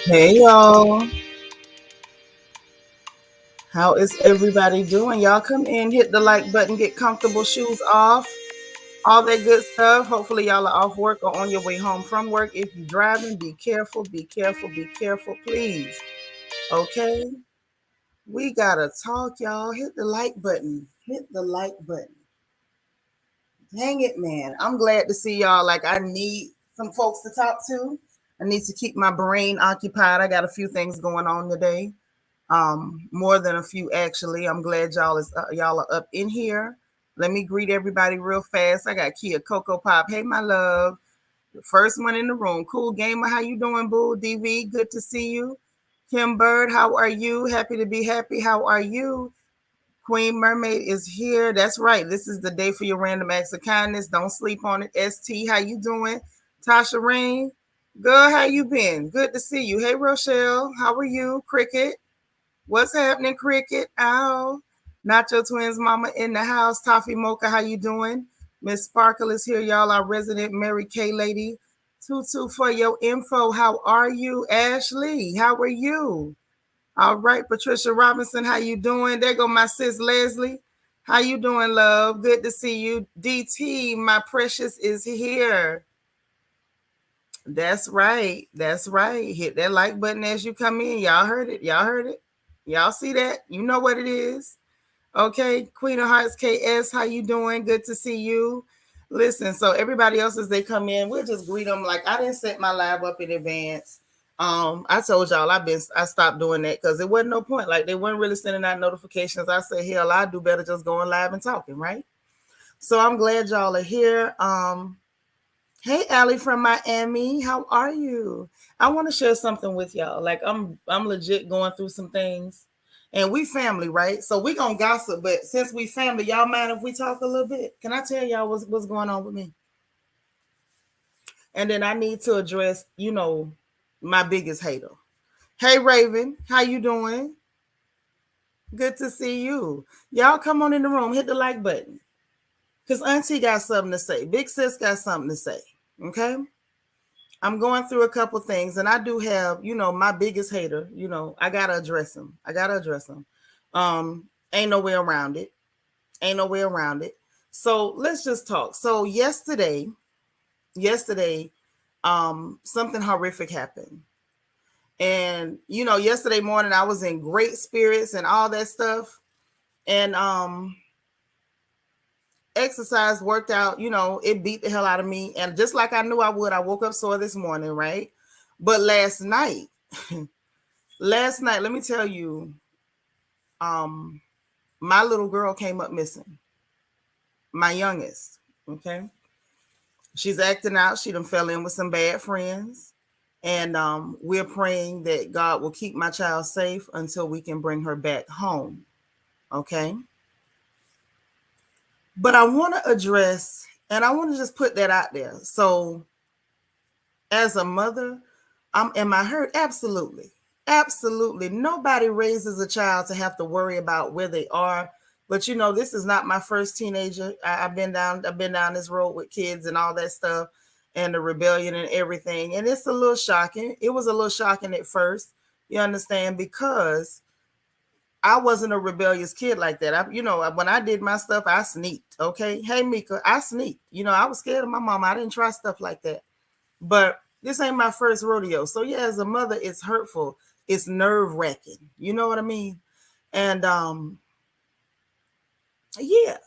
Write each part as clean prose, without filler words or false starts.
Hey y'all, how is everybody doing? Y'all come in, hit the like button, get comfortable, shoes off, all that good stuff. Hopefully y'all are off work or on your way home from work. If you're driving, be careful, be careful, be careful, please. Okay? We gotta talk, y'all. Hit the like button. Hit the like button. Dang it, man. I'm glad to see y'all. Like, I need some folks to talk to. I need to keep my brain occupied. I got a few things going on today. More than a few actually. I'm glad y'all are up in here. Let me greet everybody real fast. I got Kia Coco Pop. Hey, my love. The first one in the room. Cool Gamer. How you doing, boo? DV, good to see you. Kim Bird, how are you? Happy to be happy. How are you? Queen Mermaid is here. That's right. This is the day for your random acts of kindness. Don't sleep on it. ST, how you doing? Tasha Rain, girl, how you been? Good to see you. Hey, Rochelle, how are you? Cricket, what's happening, Cricket? Ow. Nacho Twins mama in the house. Toffee Mocha, how you doing? Miss Sparkle is here, y'all. Our resident Mary Kay lady. Tutu for your info. How are you? Ashley, how are you? All right, Patricia Robinson, how you doing? There go my sis Leslie. How you doing, love? Good to see you. DT, my precious, is here. That's right. That's right. Hit that like button as you come in. Y'all heard it. Y'all heard it. Y'all see that? You know what it is. Okay, Queen of Hearts KS, how you doing? Good to see you. Listen, so everybody else as they come in, we'll just greet them. Like I didn't set my live up in advance. I told y'all I stopped doing that because it wasn't no point. Like they weren't really sending out notifications. I said, hell, I do better just going live and talking, right? So I'm glad y'all are here. Hey Allie from Miami, how are you? I want to share something with y'all. Like I'm legit going through some things. And we family, right? So we gonna gossip, but since we family, y'all mind if we talk a little bit? Can I tell y'all what's going on with me? And then I need to address, my biggest hater. Hey Raven, how you doing? Good to see you. Y'all come on in the room, hit the like button. Cause Auntie got something to say. Big sis got something to say. Okay. I'm going through a couple things, and I do have, my biggest hater. I gotta address him. Ain't no way around it. Ain't no way around it. So let's just talk. So yesterday, something horrific happened, and yesterday morning I was in great spirits and all that stuff, and exercise worked out. It beat the hell out of me, and just like I knew I would, I woke up sore this morning, right? But last night, let me tell you, my little girl came up missing. My youngest, okay? She's acting out. She done fell in with some bad friends. And we're praying that God will keep my child safe until we can bring her back home. Okay. But I want to address, and I want to just put that out there. So, as a mother, am I hurt? Absolutely. Absolutely. Nobody raises a child to have to worry about where they are. But this is not my first teenager. I've been down this road with kids and all that stuff, and the rebellion and everything. And it's a little shocking. It was a little shocking at first. You understand? Because I wasn't a rebellious kid like that. When I did my stuff, I sneaked. Okay. Hey Mika, I sneaked. I was scared of my mom. I didn't try stuff like that. But this ain't my first rodeo. So yeah, as a mother, it's hurtful. It's nerve-wracking. You know what I mean? And yeah.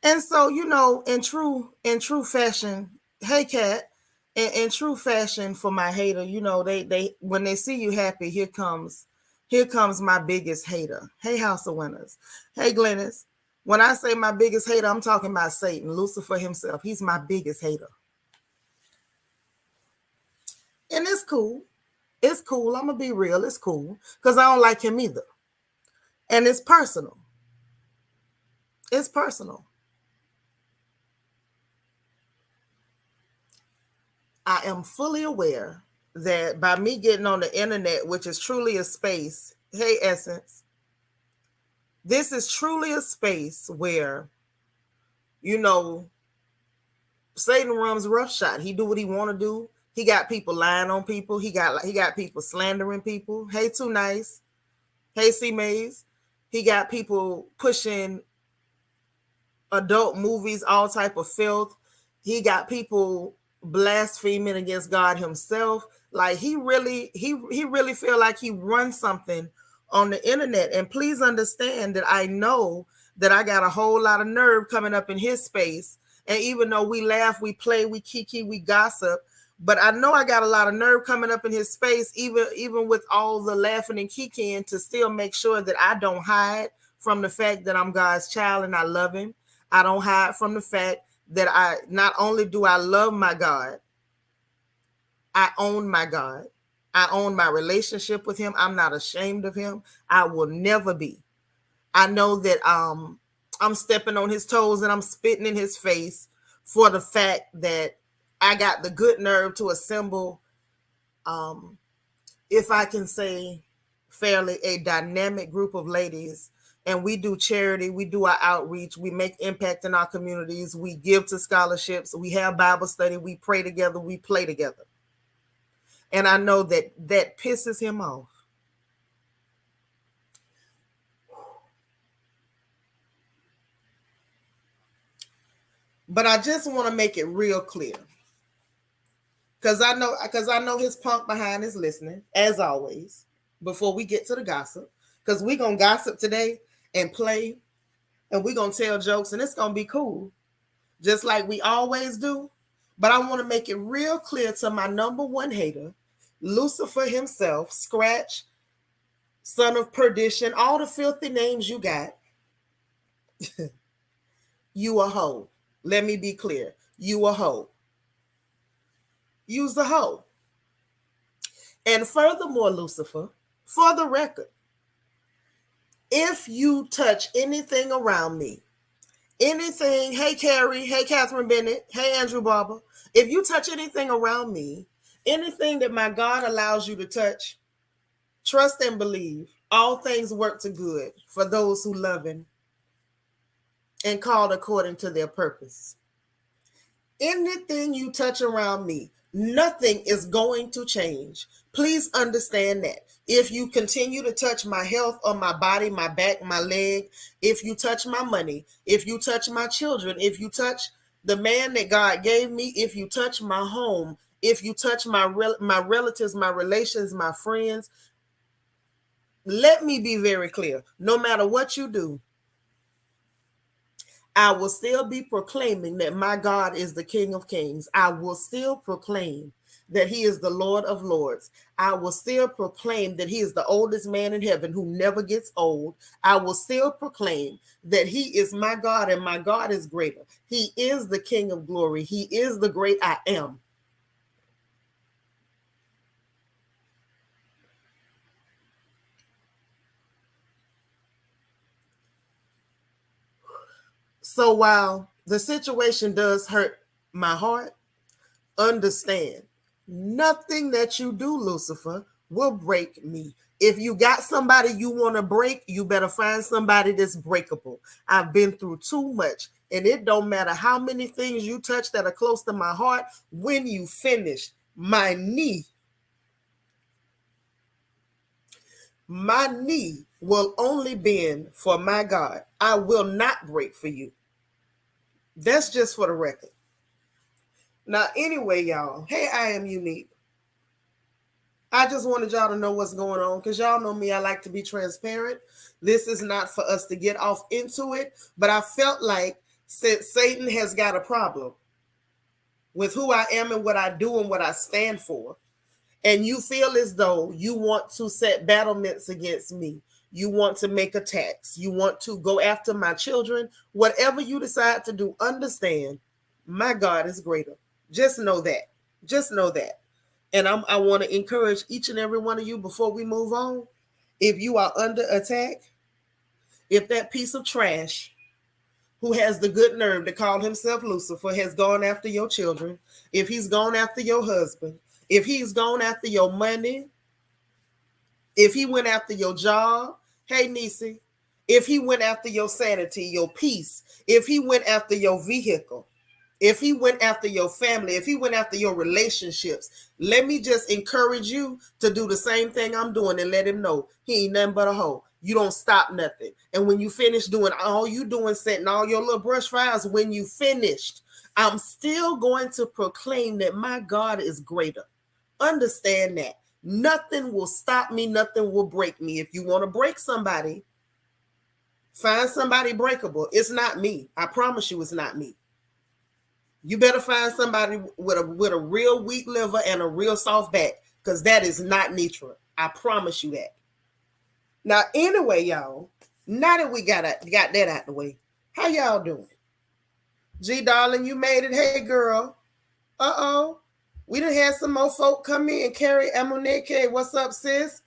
And so, in true fashion, hey Kat, in true fashion for my hater, they when they see you happy, here comes my biggest hater. Hey House of Winners. Hey Glennis. When I say my biggest hater, I'm talking about Satan, Lucifer himself. He's my biggest hater. And it's cool. It's cool. I'm gonna be real. It's cool. Because I don't like him either. And it's personal. It's personal. I am fully aware that by me getting on the internet, which is truly a space, hey, Essence, this is truly a space where, you know, Satan runs roughshod. He do what he want to do. He got people lying on people. He got people slandering people. Hey, Too Nice. Hey, C Mays. He got people pushing adult movies, all type of filth. He got people blaspheming against God himself. Like he really feel like he runs something on the internet. And please understand that I know that I got a whole lot of nerve coming up in his space. And even though we laugh, we play, we kiki, we gossip, but I know I got a lot of nerve coming up in his space, even with all the laughing and kikiing, to still make sure that I don't hide from the fact that I'm God's child and I love him. I don't hide from the fact that I not only do I love my God, I own my God. I own my relationship with him. I'm not ashamed of him. I will never be. I know that I'm stepping on his toes and I'm spitting in his face for the fact that I got the good nerve to assemble, if I can say fairly, a dynamic group of ladies. And we do charity, we do our outreach, we make impact in our communities, we give to scholarships, we have Bible study, we pray together, we play together. And I know that pisses him off. But I just want to make it real clear. Because I know his punk behind is listening, as always, before we get to the gossip. Because we're gonna gossip today and play. and we're going to tell jokes, and it's going to be cool, just like we always do. But I want to make it real clear to my number one hater, Lucifer himself, Scratch, son of perdition, all the filthy names you got. You a hoe. Let me be clear. You a hoe. You's a hoe. And furthermore, Lucifer, for the record, if you touch anything around me, anything, hey Carrie, hey Catherine Bennett, hey Andrew Barber, if you touch anything around me, anything that my God allows you to touch, trust and believe all things work to good for those who love him and called according to their purpose. Anything you touch around me, nothing is going to change. Please understand that. If you continue to touch my health or my body, my back, my leg, if you touch my money, if you touch my children, if you touch the man that God gave me, if you touch my home, if you touch my relatives, my relations, my friends, let me be very clear. No matter what you do, I will still be proclaiming that my God is the King of Kings. I will still proclaim that he is the Lord of Lords. I will still proclaim that he is the oldest man in heaven who never gets old. I will still proclaim that he is my God and my God is greater. He is the King of glory. He is the great I am. So while the situation does hurt my heart, understand, nothing that you do, Lucifer, will break me. If you got somebody you want to break, you better find somebody that's breakable. I've been through too much, and it don't matter how many things you touch that are close to my heart. When you finish, my knee will only bend for my God. I will not break for you. That's just for the record. Now, anyway, y'all, hey, I am unique. I just wanted y'all to know what's going on because y'all know me. I like to be transparent. This is not for us to get off into it, but I felt like since Satan has got a problem with who I am and what I do and what I stand for, and you feel as though you want to set battlements against me, you want to make attacks, you want to go after my children, whatever you decide to do, understand my God is greater. Just know that. Just know that. And I want to encourage each and every one of you before we move on. If you are under attack, if that piece of trash who has the good nerve to call himself Lucifer has gone after your children, if he's gone after your husband, if he's gone after your money, if he went after your job, hey Nisi, if he went after your sanity, your peace, if he went after your vehicle, if he went after your family, if he went after your relationships, let me just encourage you to do the same thing I'm doing and let him know he ain't nothing but a hoe. You don't stop nothing. And when you finish doing all you doing, setting all your little brush fires, when you finished, I'm still going to proclaim that my God is greater. Understand that. Nothing will stop me. Nothing will break me. If you want to break somebody, find somebody breakable. It's not me. I promise you it's not me. You better find somebody with a real weak liver and a real soft back, because that is not Nitra. I promise you that. Now, anyway, y'all, now that we got that out the way, how y'all doing? G, darling, you made it. Hey, girl. Uh-oh. We done had some more folk come in. Carrie Amoneke, what's up, sis?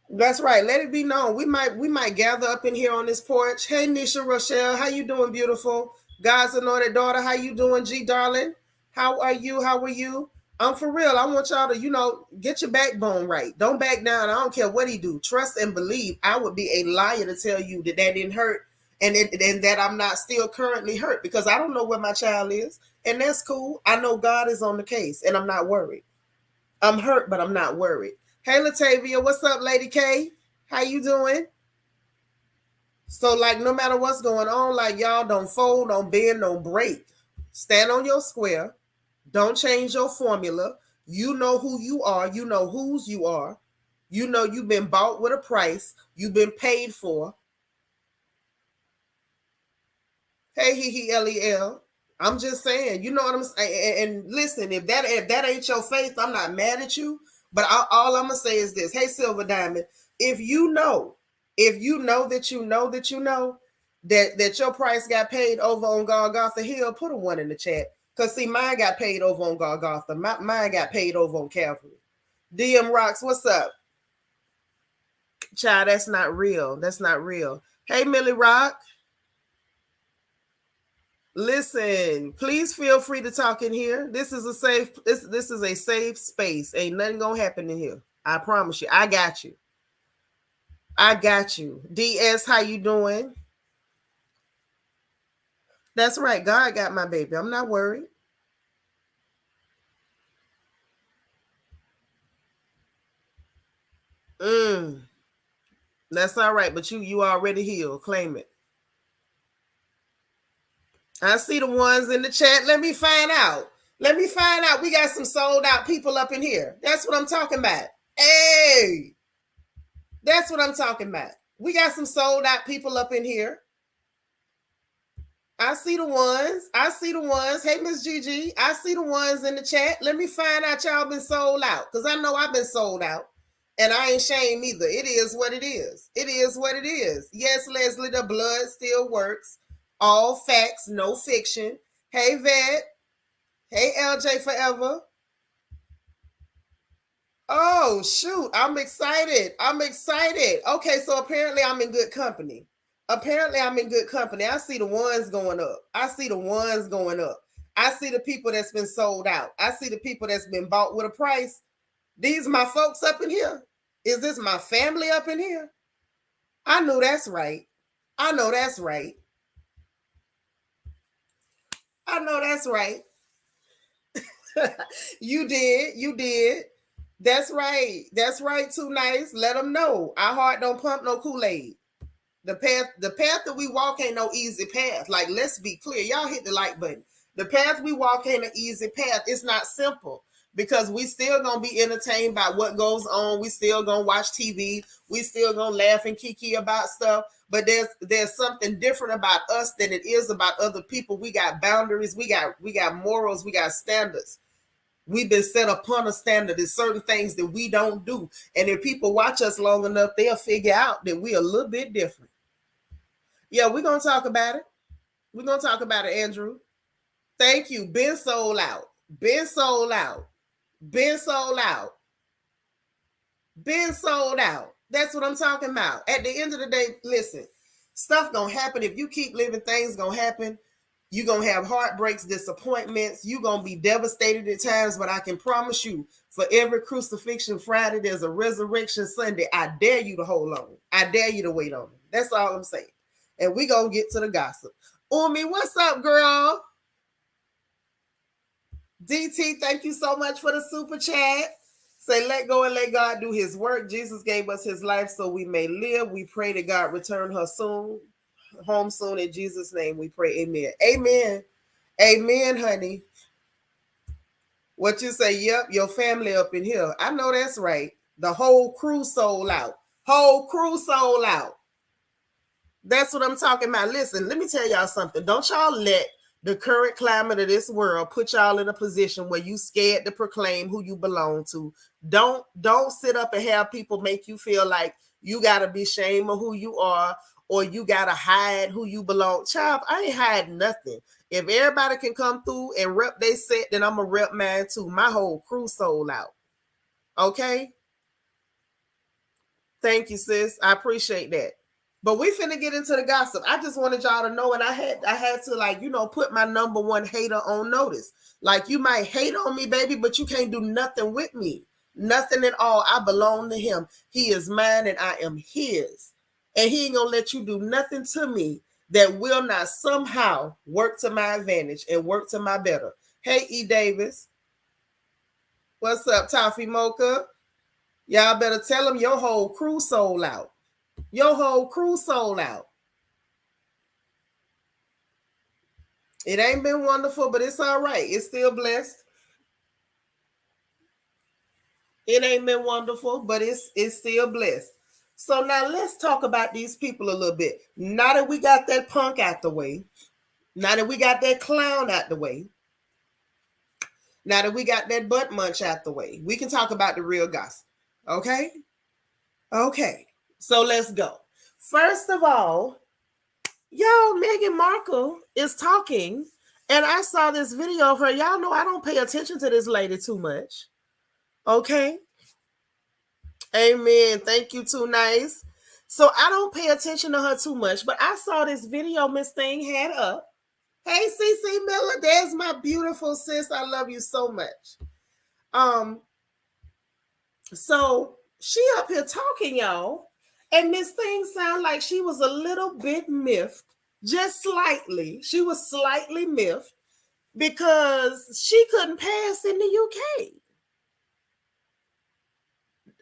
That's right. Let it be known. We might gather up in here on this porch. Hey, Nisha Rochelle, how you doing, beautiful? God's anointed daughter, how you doing, G, darling? How are you? How are you? For real. I want y'all to, get your backbone right. Don't back down. I don't care what he do. Trust and believe. I would be a liar to tell you that didn't hurt and that I'm not still currently hurt, because I don't know where my child is. And that's cool. I know God is on the case and I'm not worried. I'm hurt, but I'm not worried. Hey, Latavia, what's up, Lady K? How you doing? So, no matter what's going on, y'all don't fold, don't bend, don't break. Stand on your square. Don't change your formula. You know who you are. You know whose you are. You know you've been bought with a price. You've been paid for. Hey, Lel. I'm just saying, you know what I'm saying. And listen, if that ain't your faith, I'm not mad at you. But all I'm gonna say is this: Hey, Silver Diamond, if you know, that you know that you know that your price got paid over on Golgotha Hill, put a one in the chat. Cause see, mine got paid over on Golgotha. Mine got paid over on Calvary. DM Rocks, what's up? Child, that's not real. That's not real. Hey, Millie Rock. Listen, please feel free to talk in here. This is a safe this is a safe space. Ain't nothing gonna happen in here. I promise you. I got you. I got you. DS, how you doing? That's right. God got my baby. I'm not worried. Mm, that's all right. But you already healed. Claim it. I see the ones in the chat. Let me find out. Let me find out. We got some sold out people up in here. That's what I'm talking about. Hey, that's what I'm talking about. We got some sold out people up in here. I see the ones. I see the ones. Hey, Miss Gigi. I see the ones in the chat. Let me find out y'all been sold out. Because I know I've been sold out. And I ain't shame either. It is what it is. It is what it is. Yes, Leslie, the blood still works. All facts, no fiction. Hey, Vet. Hey, LJ Forever. Oh, shoot. I'm excited. I'm excited. Okay, so apparently I'm in good company. Apparently I'm in good company. I see the ones going up. I see the ones going up. I see the people that's been sold out. I see the people that's been bought with a price. These my folks up in here. Is this my family up in here? I know that's right. I know that's right. I know that's right. You did. You did. That's right. That's right. Too nice. Let them know. Our heart don't pump no Kool-Aid. The path that we walk ain't no easy path. Like, let's be clear. Y'all hit the like button. The path we walk ain't an easy path. It's not simple because we still gonna be entertained by what goes on. We still gonna watch TV. We still gonna laugh and kiki about stuff. But there's something different about us than it is about other people. We got boundaries. We got morals. We got standards. We've been set upon a standard. There's certain things that we don't do. And if people watch us long enough, they'll figure out that we're a little bit different. Yeah, we're going to talk about it. We're going to talk about it, Andrew. Thank you. Been sold out. Been sold out. Been sold out. Been sold out. That's what I'm talking about. At the end of the day, listen, stuff going to happen. If you keep living, things going to happen. You're going to have heartbreaks, disappointments. You're going to be devastated at times, but I can promise you, for every crucifixion Friday, there's a resurrection Sunday. I dare you to hold on. I dare you to wait on it. That's all I'm saying. And we going to get to the gossip. Umi, what's up, girl? DT, thank you so much for the super chat. Say, let go and let God do his work. Jesus gave us his life so we may live. We pray that God return her soon. Home soon. In Jesus' name we pray. Amen. Amen. Amen, honey. What you say? Yep, your family up in here. I know that's right. The whole crew sold out. Whole crew sold out. That's what I'm talking about. Listen, let me tell y'all something. Don't y'all let the current climate of this world put y'all in a position where you scared to proclaim who you belong to. Don't sit up and have people make you feel like you gotta be ashamed of who you are or you gotta hide who you belong. Child, I ain't hiding nothing. If everybody can come through and rep they set, then I'm a rep mine too. My whole crew sold out. Okay? Thank you, sis. I appreciate that. But we finna get into the gossip. I just wanted y'all to know, and I had to, like, put my number one hater on notice. Like, you might hate on me, baby, but you can't do nothing with me. Nothing at all. I belong to him. He is mine and I am his. And he ain't gonna let you do nothing to me that will not somehow work to my advantage and work to my better. Hey, E. Davis. What's up, Toffee Mocha? Y'all better tell them your whole crew sold out. Your whole crew sold out. It ain't been wonderful, but it's all right. It's still blessed. It ain't been wonderful, but it's still blessed. So now let's talk about these people a little bit. Now that we got that punk out the way, Now that we got that clown out the way, now that we got that butt munch out the way, we can talk about the real gossip. Okay? Okay. So let's go. First of all, y'all, Megan Markle is talking, and I saw this video of her. Y'all know I don't pay attention to this lady too much. Okay? Amen. Thank you, Too Nice. So I don't pay attention to her too much, but I saw this video Miss Thing had up. Hey, CC Miller, there's my beautiful sis. I love you so much. So she up here talking, y'all, and Miss Thing sound like she was a little bit miffed, just slightly. She was slightly miffed because she couldn't pass in the UK.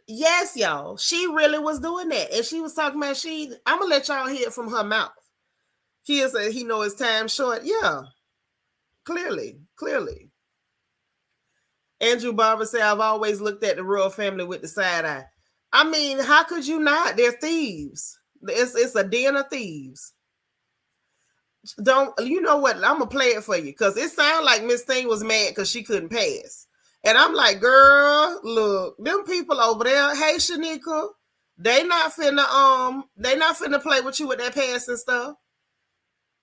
Yes, y'all. She really was doing that. And she was talking about I'm gonna let y'all hear it from her mouth. He said he know his time short. Yeah. Clearly. Andrew Barber said, I've always looked at the royal family with the side eye. I mean, how could you not? They're thieves. It's a den of thieves. You know what? I'm gonna play it for you because it sounded like Miss Thing was mad because she couldn't pass. And I'm like, girl, look, them people over there, hey Seanitra, they not finna play with you with that passing stuff.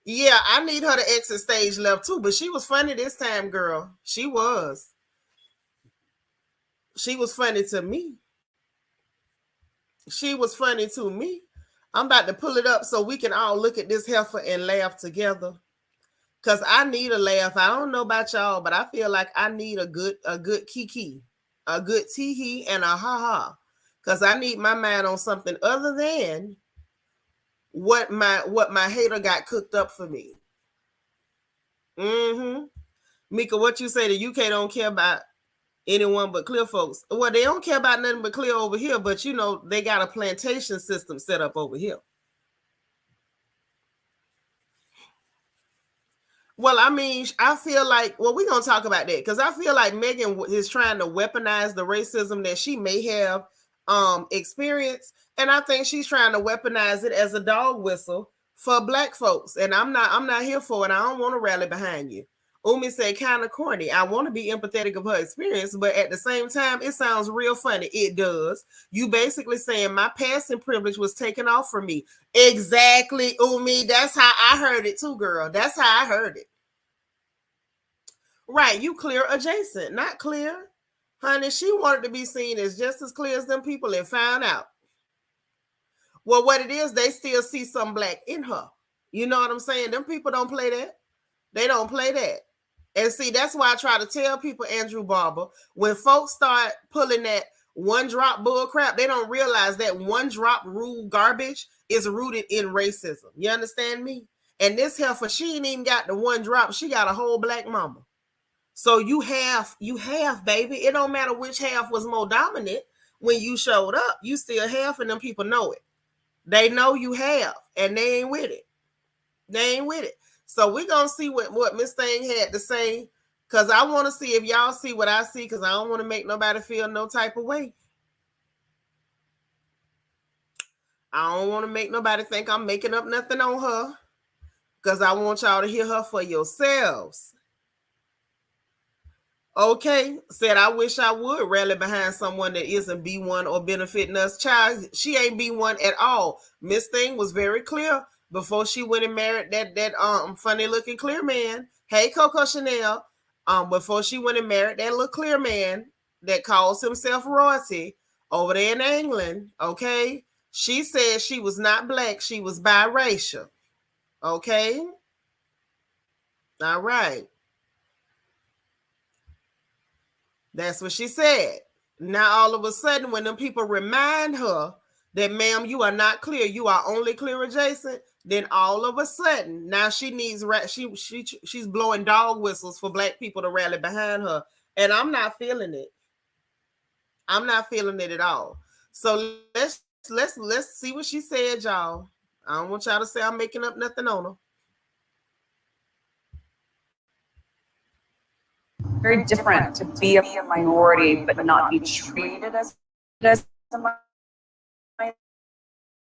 Yeah, I need her to exit stage left too, but she was funny this time, girl. She was funny to me. She was funny to me. I'm about to pull it up so we can all look at this heifer and laugh together. Cause I need a laugh. I don't know about y'all, but I feel like I need a good kiki, a good tee-hee, and a ha-ha. Cause I need my mind on something other than what my hater got cooked up for me. Mika, what you say? The UK don't care about anyone but clear folks. Well, they don't care about nothing but clear over here, but you know, they got a plantation system set up over here. Well, I mean, I feel like, we're going to talk about that because I feel like Megan is trying to weaponize the racism that she may have experienced. And I think she's trying to weaponize it as a dog whistle for Black folks. And I'm not here for it. I don't want to rally behind you. Umi said kind of corny. I want to be empathetic of her experience, but at the same time, it sounds real funny. It does. You basically saying my passing privilege was taken off from me. Exactly, Umi. That's how I heard it too, girl. That's how I heard it. Right, you clear adjacent, not clear. Honey, she wanted to be seen as just as clear as them people and found out. Well, what it is, they still see some Black in her. You know what I'm saying? Them people don't play that. They don't play that. And see, that's why I try to tell people, Andrew Barber, when folks start pulling that one drop bull crap, they don't realize that one drop rule garbage is rooted in racism. You understand me? And this heifer, she ain't even got the one drop. She got a whole Black mama. So you have, baby. It don't matter which half was more dominant when you showed up. You still have, and them people know it. They know you have, and they ain't with it. They ain't with it. So we're going to see what Miss Thing had to say, because I want to see if y'all see what I see, because I don't want to make nobody feel no type of way. I don't want to make nobody think I'm making up nothing on her, because I want y'all to hear her for yourselves. Okay, said I wish I would rally behind someone that isn't B1 or benefiting us. Child, she ain't B1 at all. Miss Thing was very clear before she went and married that funny looking clear man. Hey, Coco Chanel. Before she went and married that little clear man that calls himself royalty over there in England. Okay, she said she was not Black, she was biracial. Okay, all right. That's what she said. Now, all of a sudden, when them people remind her that, ma'am, you are not clear, you are only clear adjacent, then all of a sudden, now she needs, she's blowing dog whistles for Black people to rally behind her. And I'm not feeling it. I'm not feeling it at all. So let's see what she said, y'all. I don't want y'all to say I'm making up nothing on her. Very different to be a minority but not be treated as a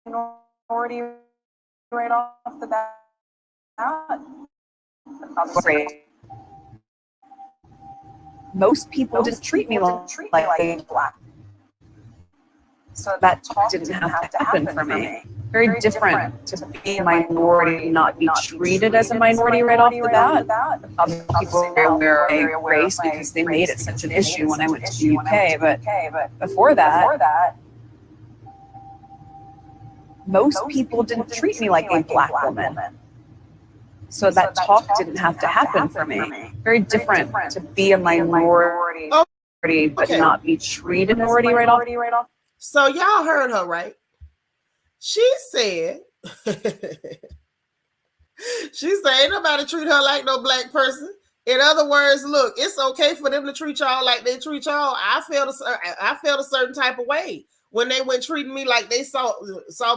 minority right off the bat. Most people didn't treat me like a black. So that talk didn't have to happen for me. Very different to be a minority and not be treated as a minority right off the bat. Other people are aware of my race because they made it such an issue when I went to the UK. But before that, most people didn't treat me like a black woman. So that talk didn't have to happen for me. Very different to be a minority, but not be treated minority right off. So y'all heard her, right? She said, she said, ain't nobody treat her like no black person. In other words, look, it's okay for them to treat y'all like they treat y'all. I felt a certain type of way when they went treating me like they saw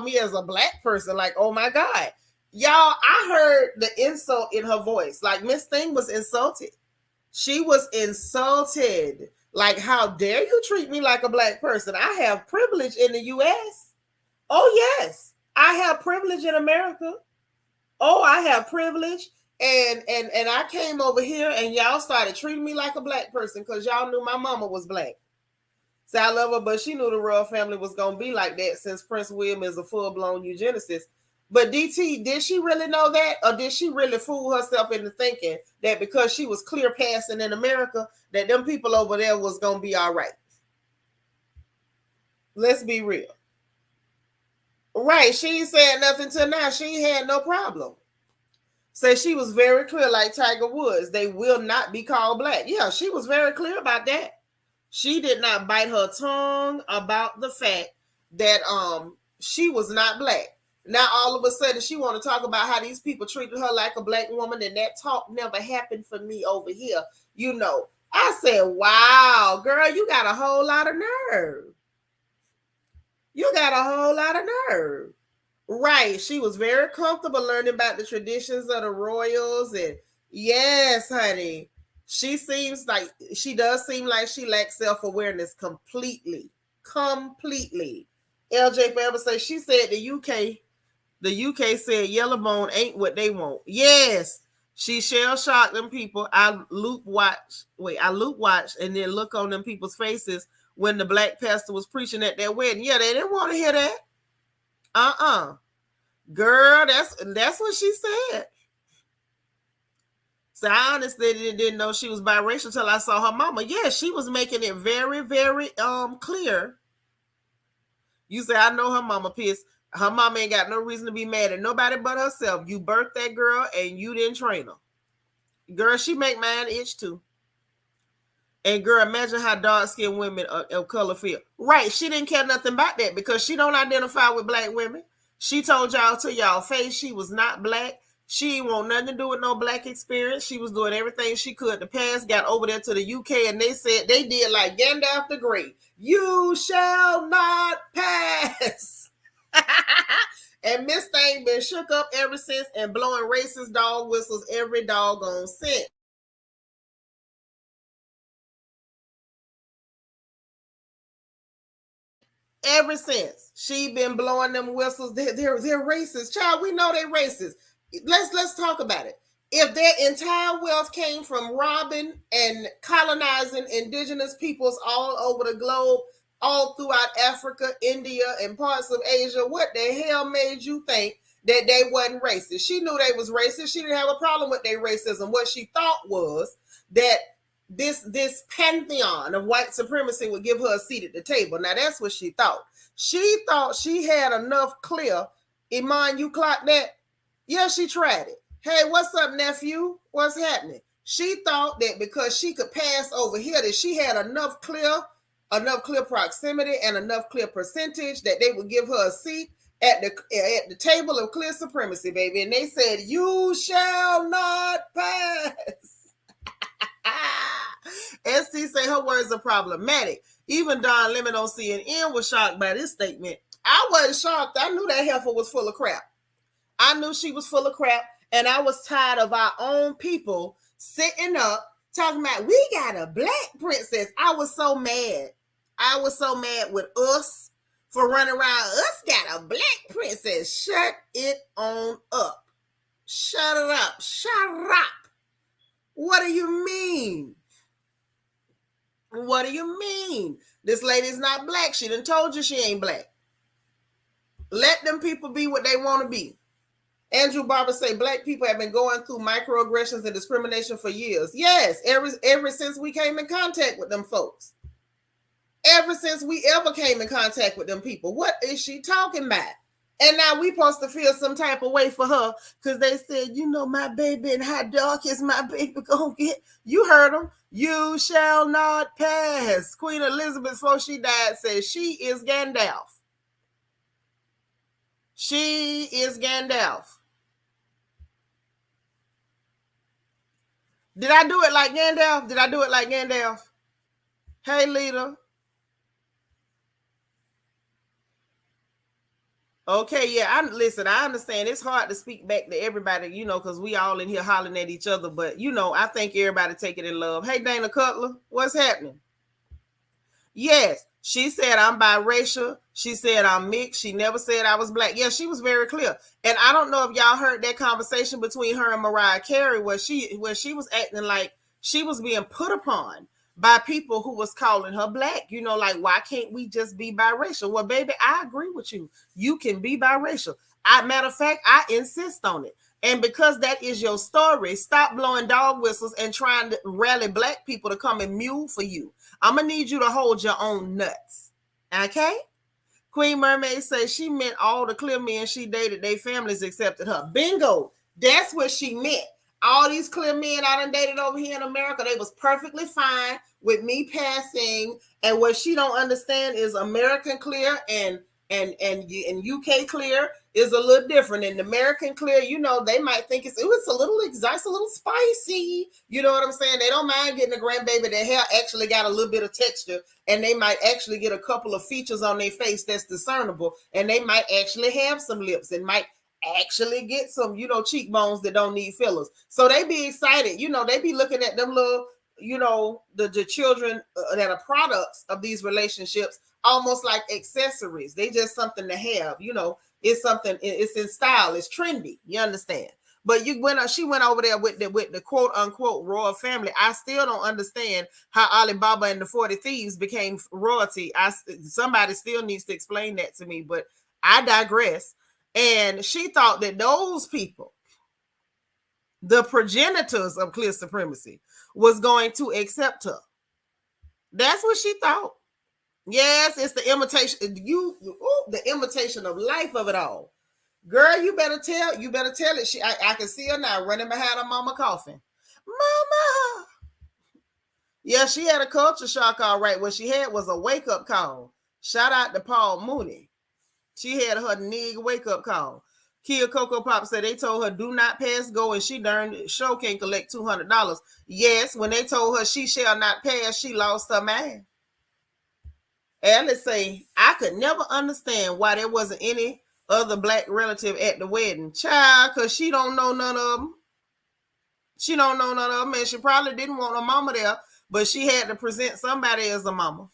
me as a black person. Like, oh my God. Y'all, I heard the insult in her voice. Like, Miss Thing was insulted. She was insulted. Like, how dare you treat me like a black person? I have privilege in the U.S. Oh, yes. I have privilege in America. Oh, I have privilege. And I came over here and y'all started treating me like a black person because y'all knew my mama was black. So I love her, but she knew the royal family was going to be like that since Prince William is a full-blown eugenicist. But DT, did she really know that? Or did she really fool herself into thinking that because she was clear passing in America, that them people over there was going to be all right? Let's be real. Right. She ain't said nothing till now. She ain't had no problem. So she was very clear, like Tiger Woods. They will not be called black. Yeah, she was very clear about that. She did not bite her tongue about the fact that she was not black. Now, all of a sudden, she want to talk about how these people treated her like a black woman, and that talk never happened for me over here. You know, I said, wow, girl, you got a whole lot of nerve. You got a whole lot of nerve. Right. She was very comfortable learning about the traditions of the royals. And yes, honey, she does seem like she lacks self-awareness completely. LJ Forever says, she said the UK said Yellowbone ain't what they want. Yes, she shell shocked them people. I loop watch and then look on them people's faces when the black pastor was preaching at their wedding. Yeah, they didn't want to hear that. Girl, that's what she said. So I honestly didn't know she was biracial until I saw her mama. Yeah, she was making it very, very clear. You say, I know her mama pissed. Her mama ain't got no reason to be mad at nobody but herself. You birthed that girl and you didn't train her. Girl, she make mine itch too. And girl, imagine how dark-skinned women of color feel. Right, she didn't care nothing about that because she don't identify with black women. She told y'all to y'all face she was not black. She didn't want nothing to do with no black experience. She was doing everything she could to pass, got over there to the UK, and they said they did like Gandalf the Grey. You shall not pass. And Miss Thing been shook up ever since and blowing racist dog whistles every doggone cent. Ever since she been blowing them whistles, they're racist. Child, we know they're racist. Let's talk about it. If their entire wealth came from robbing and colonizing indigenous peoples all over the globe, all throughout Africa, India, and parts of Asia, what the hell made you think that they wasn't racist? She knew they was racist. She didn't have a problem with their racism. What she thought was that this pantheon of white supremacy would give her a seat at the table. Now, that's what she thought. She thought she had enough clear. Iman, you clocked that? Yeah, she tried it. Hey, what's up, nephew? What's happening? She thought that because she could pass over here, that she had enough clear proximity and enough clear percentage that they would give her a seat at the table of clear supremacy, baby. And they said, you shall not pass. ST say her words are problematic. Even Don Lemon on CNN was shocked by this statement. I wasn't shocked. I knew that heifer was full of crap. I knew she was full of crap, and I was tired of our own people sitting up talking about, we got a black princess. I was so mad. I was so mad with us for running around. Us got a black princess. Shut it on up. Shut it up. Shut up. What do you mean? What do you mean? This lady's not black. She done told you she ain't black. Let them people be what they want to be. Andrew Barber say black people have been going through microaggressions and discrimination for years. Yes, ever since we came in contact with them folks. Ever since we ever came in contact with them people. What is she talking about? And now we supposed to feel some type of way for her because they said, you know, my baby and how dark is my baby gonna get? You heard them. You shall not pass. Queen Elizabeth, before she died, said she is Gandalf. She is Gandalf. Did I do it like Gandalf? Did I do it like Gandalf? Hey, leader. Okay, yeah, I understand it's hard to speak back to everybody, you know, because we all in here hollering at each other, but you know, I think everybody take it in love. Hey, Dana Cutler, what's happening? Yes, she said I'm biracial. She said I'm mixed. She never said I was black. Yeah, she was very clear. And I don't know if y'all heard that conversation between her and Mariah Carey where she was acting like she was being put upon by people who was calling her black. You know, like, why can't we just be biracial? Well, baby, I agree with you. You can be biracial. Matter of fact, I insist on it. And because that is your story, stop blowing dog whistles and trying to rally black people to come and mew for you. I'm going to need you to hold your own nuts. Okay? Queen Mermaid says she meant all the clear men she dated, their families accepted her. Bingo. That's what she meant. All these clear men I done dated over here in America, they was perfectly fine with me passing. And what she don't understand is American clear and UK clear is a little different. And American clear, you know, they might think it's a little exotic, a little spicy. You know what I'm saying? They don't mind getting a grandbaby. Their hair actually got a little bit of texture, and they might actually get a couple of features on their face that's discernible, and they might actually have some lips and might actually get some, you know, cheekbones that don't need fillers. So they be excited. You know, they be looking at them little, you know, the children that are products of these relationships almost like accessories. They just something to have, you know. It's something, it's in style, it's trendy, you understand. But she went over there with the quote unquote royal family. I still don't understand how Alibaba and the 40 Thieves became royalty. Somebody still needs to explain that to me, but I digress. And she thought that those people, the progenitors of clear supremacy, was going to accept her. That's what she thought. Yes, it's the imitation. The imitation of life of it all. Girl, you better tell it. I can see her now running behind her mama coughing. Mama. Yeah, she had a culture shock, all right. What she had was a wake-up call. Shout out to Paul Mooney. She had her nig wake-up call. Kia Coco Pop said they told her do not pass go, and she darn sure can't collect $200. Yes, when they told her she shall not pass, she lost her mind. Alice say, I could never understand why there wasn't any other black relative at the wedding. Child, because she don't know none of them. She don't know none of them, and she probably didn't want her mama there, but she had to present somebody as a mama.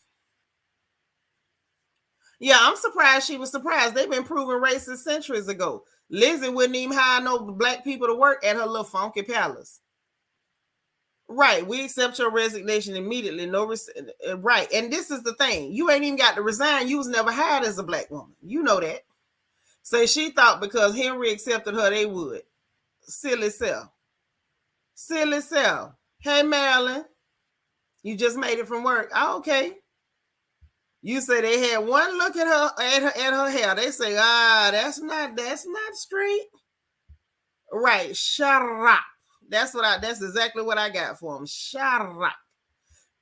Yeah, I'm surprised she was surprised. They've been proven racist centuries ago. Lizzie wouldn't even hire no black people to work at her little funky palace. Right, we accept your resignation immediately. Right, and this is the thing: you ain't even got to resign. You was never hired as a black woman. You know that. So she thought because Henry accepted her, they would. Silly self. Silly self. Hey, Marilyn, you just made it from work. Oh, okay. You say they had one look at her hair. They say, that's not straight. Right, shut up. That's exactly what I got for them. Shut up.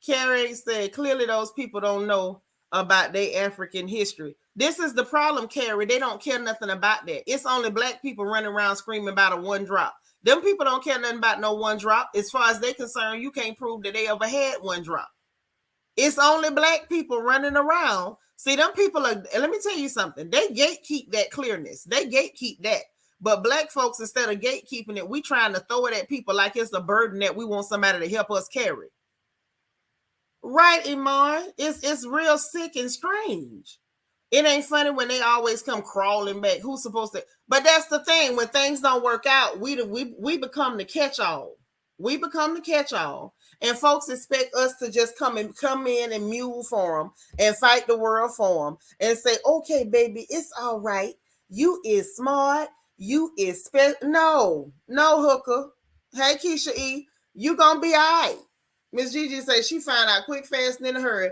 Carrie said, clearly those people don't know about their African history. This is the problem, Carrie. They don't care nothing about that. It's only black people running around screaming about a one drop. Them people don't care nothing about no one drop. As far as they're concerned, you can't prove that they ever had one drop. It's only black people running around. See, them people are, let me tell you something. They gatekeep that clearness. They gatekeep that. But black folks, instead of gatekeeping it, we trying to throw it at people like it's a burden that we want somebody to help us carry. Right, Iman. It's real sick and strange. It ain't funny when they always come crawling back. Who's supposed to? But that's the thing. When things don't work out, we become the catch-all. We become the catch-all, and folks expect us to just come in and mule for them and fight the world for them and say, "Okay, baby, it's all right. You is smart. You is no hooker. Hey, Keisha E, you gonna be all right." Miss Gigi says she found out quick, fast, and in a hurry.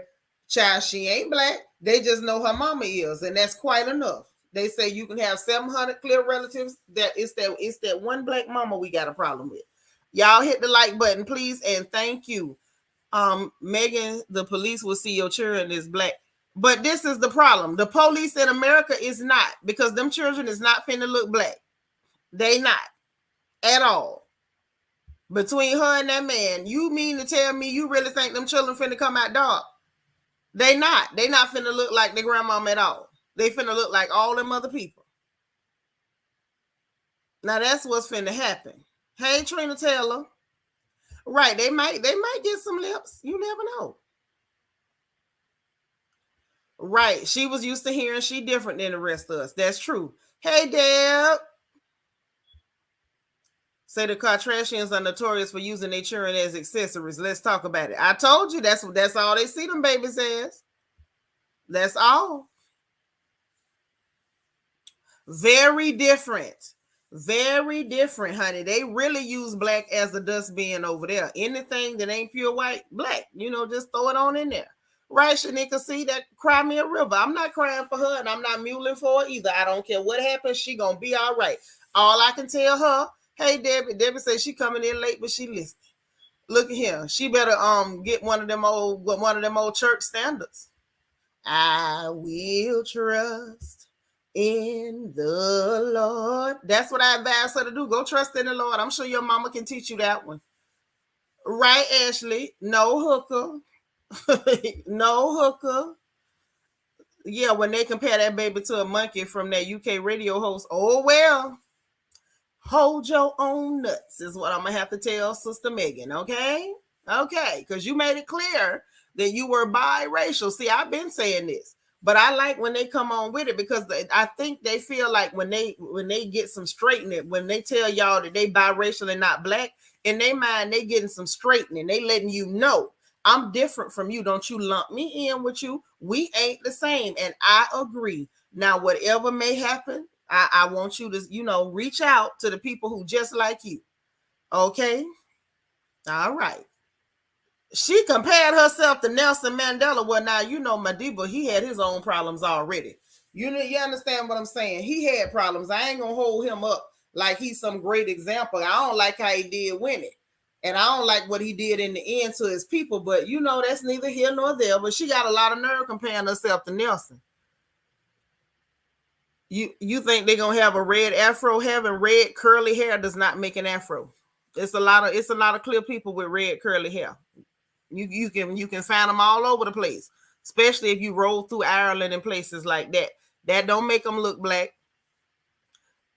Child, she ain't black. They just know her mama is, and that's quite enough. They say you can have 700 clear relatives. It's that one black mama we got a problem with. Y'all hit the like button, please, and thank you. Megan, the police will see your children is black. But this is the problem. The police in America is not, because them children is not finna look black. They not at all. Between her and that man, you mean to tell me you really think them children finna come out dark? They not. They not finna look like their grandmama at all. They finna look like all them other people. Now that's what's finna happen. Hey, Trina Taylor. Right, they might get some lips. You never know. Right, she was used to hearing she different than the rest of us. That's true. Hey, Deb. Say the Kardashians are notorious for using their children as accessories. Let's talk about it. I told you that's all they see them babies as. That's all. Very different. Very different, honey. They really use black as a dustbin over there. Anything that ain't pure white, black. Just throw it on in there. Right, Shanika, see that cry me a river. I'm not crying for her, and I'm not muling for her either. I don't care what happens. She gonna be all right. All I can tell her, hey, Debbie. Debbie says she coming in late, but she listening. Look at here. She better get one of them old church standards. I will trust in the Lord. That's what I advise her to do. Go trust in the Lord. I'm sure your mama can teach you that one. Right, Ashley? No hooker. No hooker. Yeah, when they compare that baby to a monkey from that UK radio host, oh well. Hold your own nuts is what I'm going to have to tell Sister Megan, okay? Okay, because you made it clear that you were biracial. See, I've been saying this, but I like when they come on with it, because I think they feel like when they get some straightening, when they tell y'all that they biracial and not black, in their mind, they getting some straightening. They letting you know, I'm different from you. Don't you lump me in with you. We ain't the same. And I agree. Now, whatever may happen, I want you to, reach out to the people who just like you. Okay? All right. She compared herself to Nelson Mandela. Well, now, Madiba, he had his own problems already. You understand what I'm saying? He had problems. I ain't going to hold him up like he's some great example. I don't like how he did win it. And I don't like what he did in the end to his people. But, that's neither here nor there. But she got a lot of nerve comparing herself to Nelson. You think they're gonna have a red afro? Having red curly hair does not make an afro. It's a lot of clear people with red curly hair. You can find them all over the place, especially if you roll through Ireland and places like that. That don't make them look black.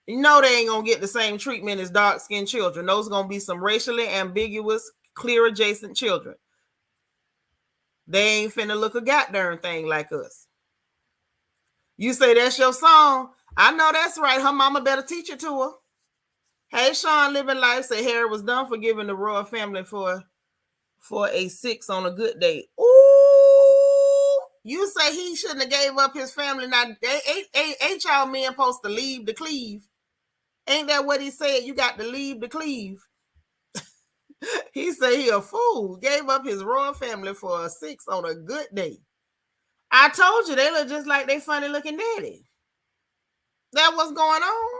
They ain't gonna get the same treatment as dark-skinned children. Those are gonna be some racially ambiguous, clear adjacent children. They ain't finna look a goddamn thing like us. You say that's your song. I know that's right. Her mama better teach it to her. Hey, Sean, living life. Say Harry was done for giving the royal family for a 6 on a good day. Ooh, you say he shouldn't have gave up his family. Now, ain't y'all men supposed to leave the cleave? Ain't that what he said? You got to leave the cleave. He said he a fool. Gave up his royal family for a 6 on a good day. I told you, they look just like they funny looking daddy. That what's going on?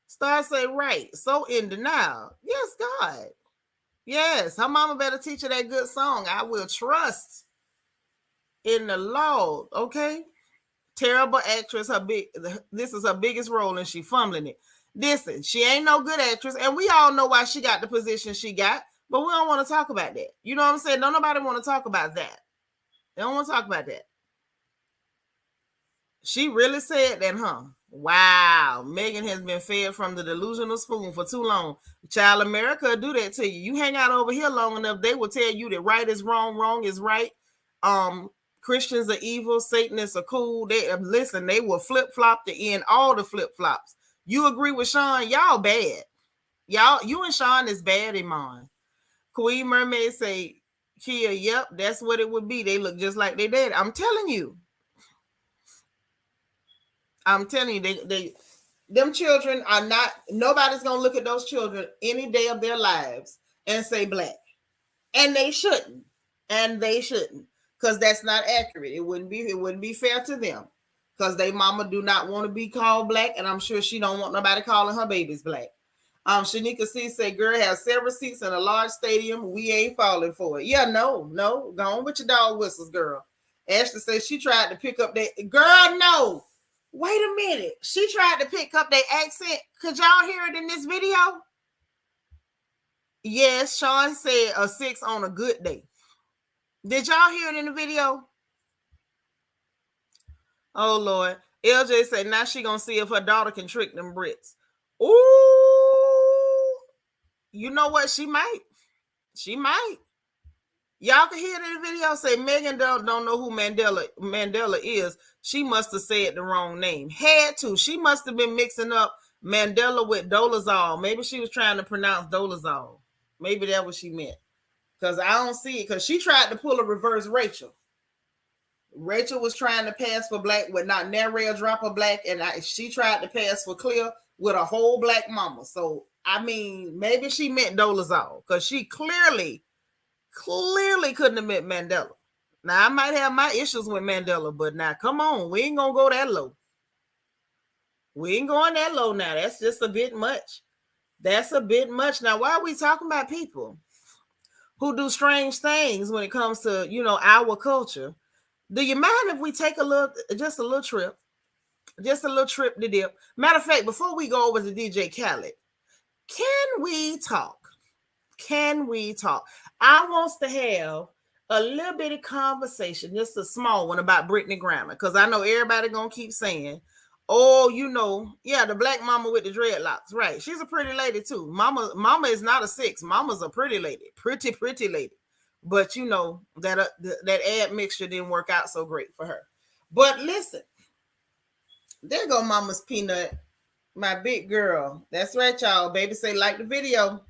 Star say, right. So in denial. Yes, God. Yes, her mama better teach her that good song. I will trust in the Lord. Okay? Terrible actress. This is her biggest role and she fumbling it. Listen, she ain't no good actress. And we all know why she got the position she got. But we don't want to talk about that. You know what I'm saying? Don't nobody want to talk about that. They don't want to talk about that. She really said that, huh? Wow. Megan has been fed from the delusional spoon for too long. Child, America will do that to you. You hang out over here long enough, they will tell you that right is wrong, wrong is right. Christians are evil, Satanists are cool. They will flip-flop to end all the flip-flops. You agree with Sean? Y'all bad. Y'all, you and Sean is bad, Iman. Queen Mermaid say, Kia, yep, that's what it would be. They look just like they did. I'm telling you. They them children are not, nobody's gonna look at those children any day of their lives and say black. And they shouldn't. And they shouldn't. Because that's not accurate. It wouldn't be fair to them. Because they mama do not want to be called black, and I'm sure she don't want nobody calling her babies black. Shanika C say, girl has several seats in a large stadium. We ain't falling for it. Yeah, no. Go on with your dog whistles, girl. Ashley says she tried to pick up that. Girl, no. Wait a minute. She tried to pick up their accent. Could y'all hear it in this video? Yes, Sean said a 6 on a good day. Did y'all hear it in the video? Oh, Lord. LJ said now she gonna see if her daughter can trick them Brits. Ooh. You know what? She might. She might. Y'all can hear it in the video. Say Megan don't know who Mandela is. She must have said the wrong name. Had to. She must have been mixing up Mandela with Dolezal. Maybe she was trying to pronounce Dolezal. Maybe that what she meant. Because I don't see it. Because she tried to pull a reverse Rachel. Rachel was trying to pass for black with not nary a drop of black. And she tried to pass for clear with a whole black mama. So, I mean, maybe she meant Dolezal. Because she clearly couldn't have meant Mandela. Now, I might have my issues with Mandela. But now, come on. We ain't going to go that low. We ain't going that low now. That's just a bit much. That's a bit much. Now, why are we talking about people who do strange things when it comes to, our culture? Do you mind if we take a little trip to dip? Matter of fact, before we go over to DJ Khaled, can we talk? I want to have a little bit of conversation, just a small one about Brittney Griner, because I know everybody gonna keep saying, oh, the black mama with the dreadlocks, right? She's a pretty lady too. Mama is not a 6. Mama's a pretty lady, pretty lady. But that admixture didn't work out so great for her. But listen, there go Mama's Peanut, my big girl. That's right, y'all. Baby say like the video.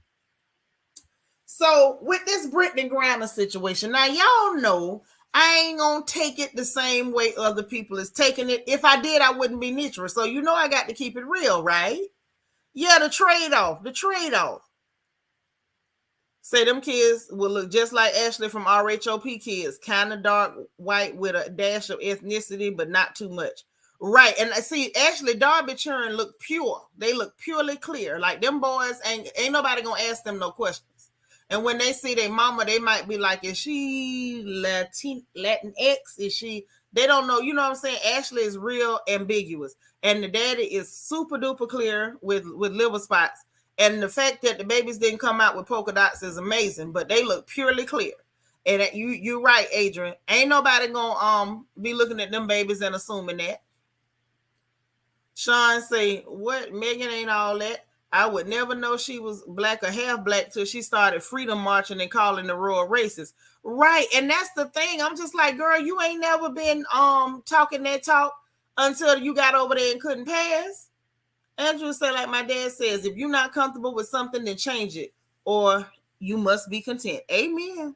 So with this Brittney Griner situation, now y'all know I ain't gonna take it the same way other people is taking it. If I did, I wouldn't be Nitra. So I got to keep it real, right? Yeah, the trade-off. Say them kids will look just like Ashley from RHOP Kids, kind of dark white with a dash of ethnicity, but not too much. Right, and I see Ashley Darby Churn look pure. They look purely clear. Like them boys, ain't nobody gonna ask them no questions. And when they see their mama, they might be like, is she Latinx? Is she? They don't know. You know what I'm saying? Ashley is real ambiguous. And the daddy is super duper clear with liver spots. And the fact that the babies didn't come out with polka dots is amazing, but they look purely clear. And you're right, Adrian. Ain't nobody gonna be looking at them babies and assuming that. Sean say, what? Megan ain't all that. I would never know she was black or half black till she started freedom marching and calling the royal racist. Right, and that's the thing. I'm just like, girl, you ain't never been talking that talk until you got over there and couldn't pass. Andrew said, like my dad says, if you're not comfortable with something, then change it, or you must be content. Amen.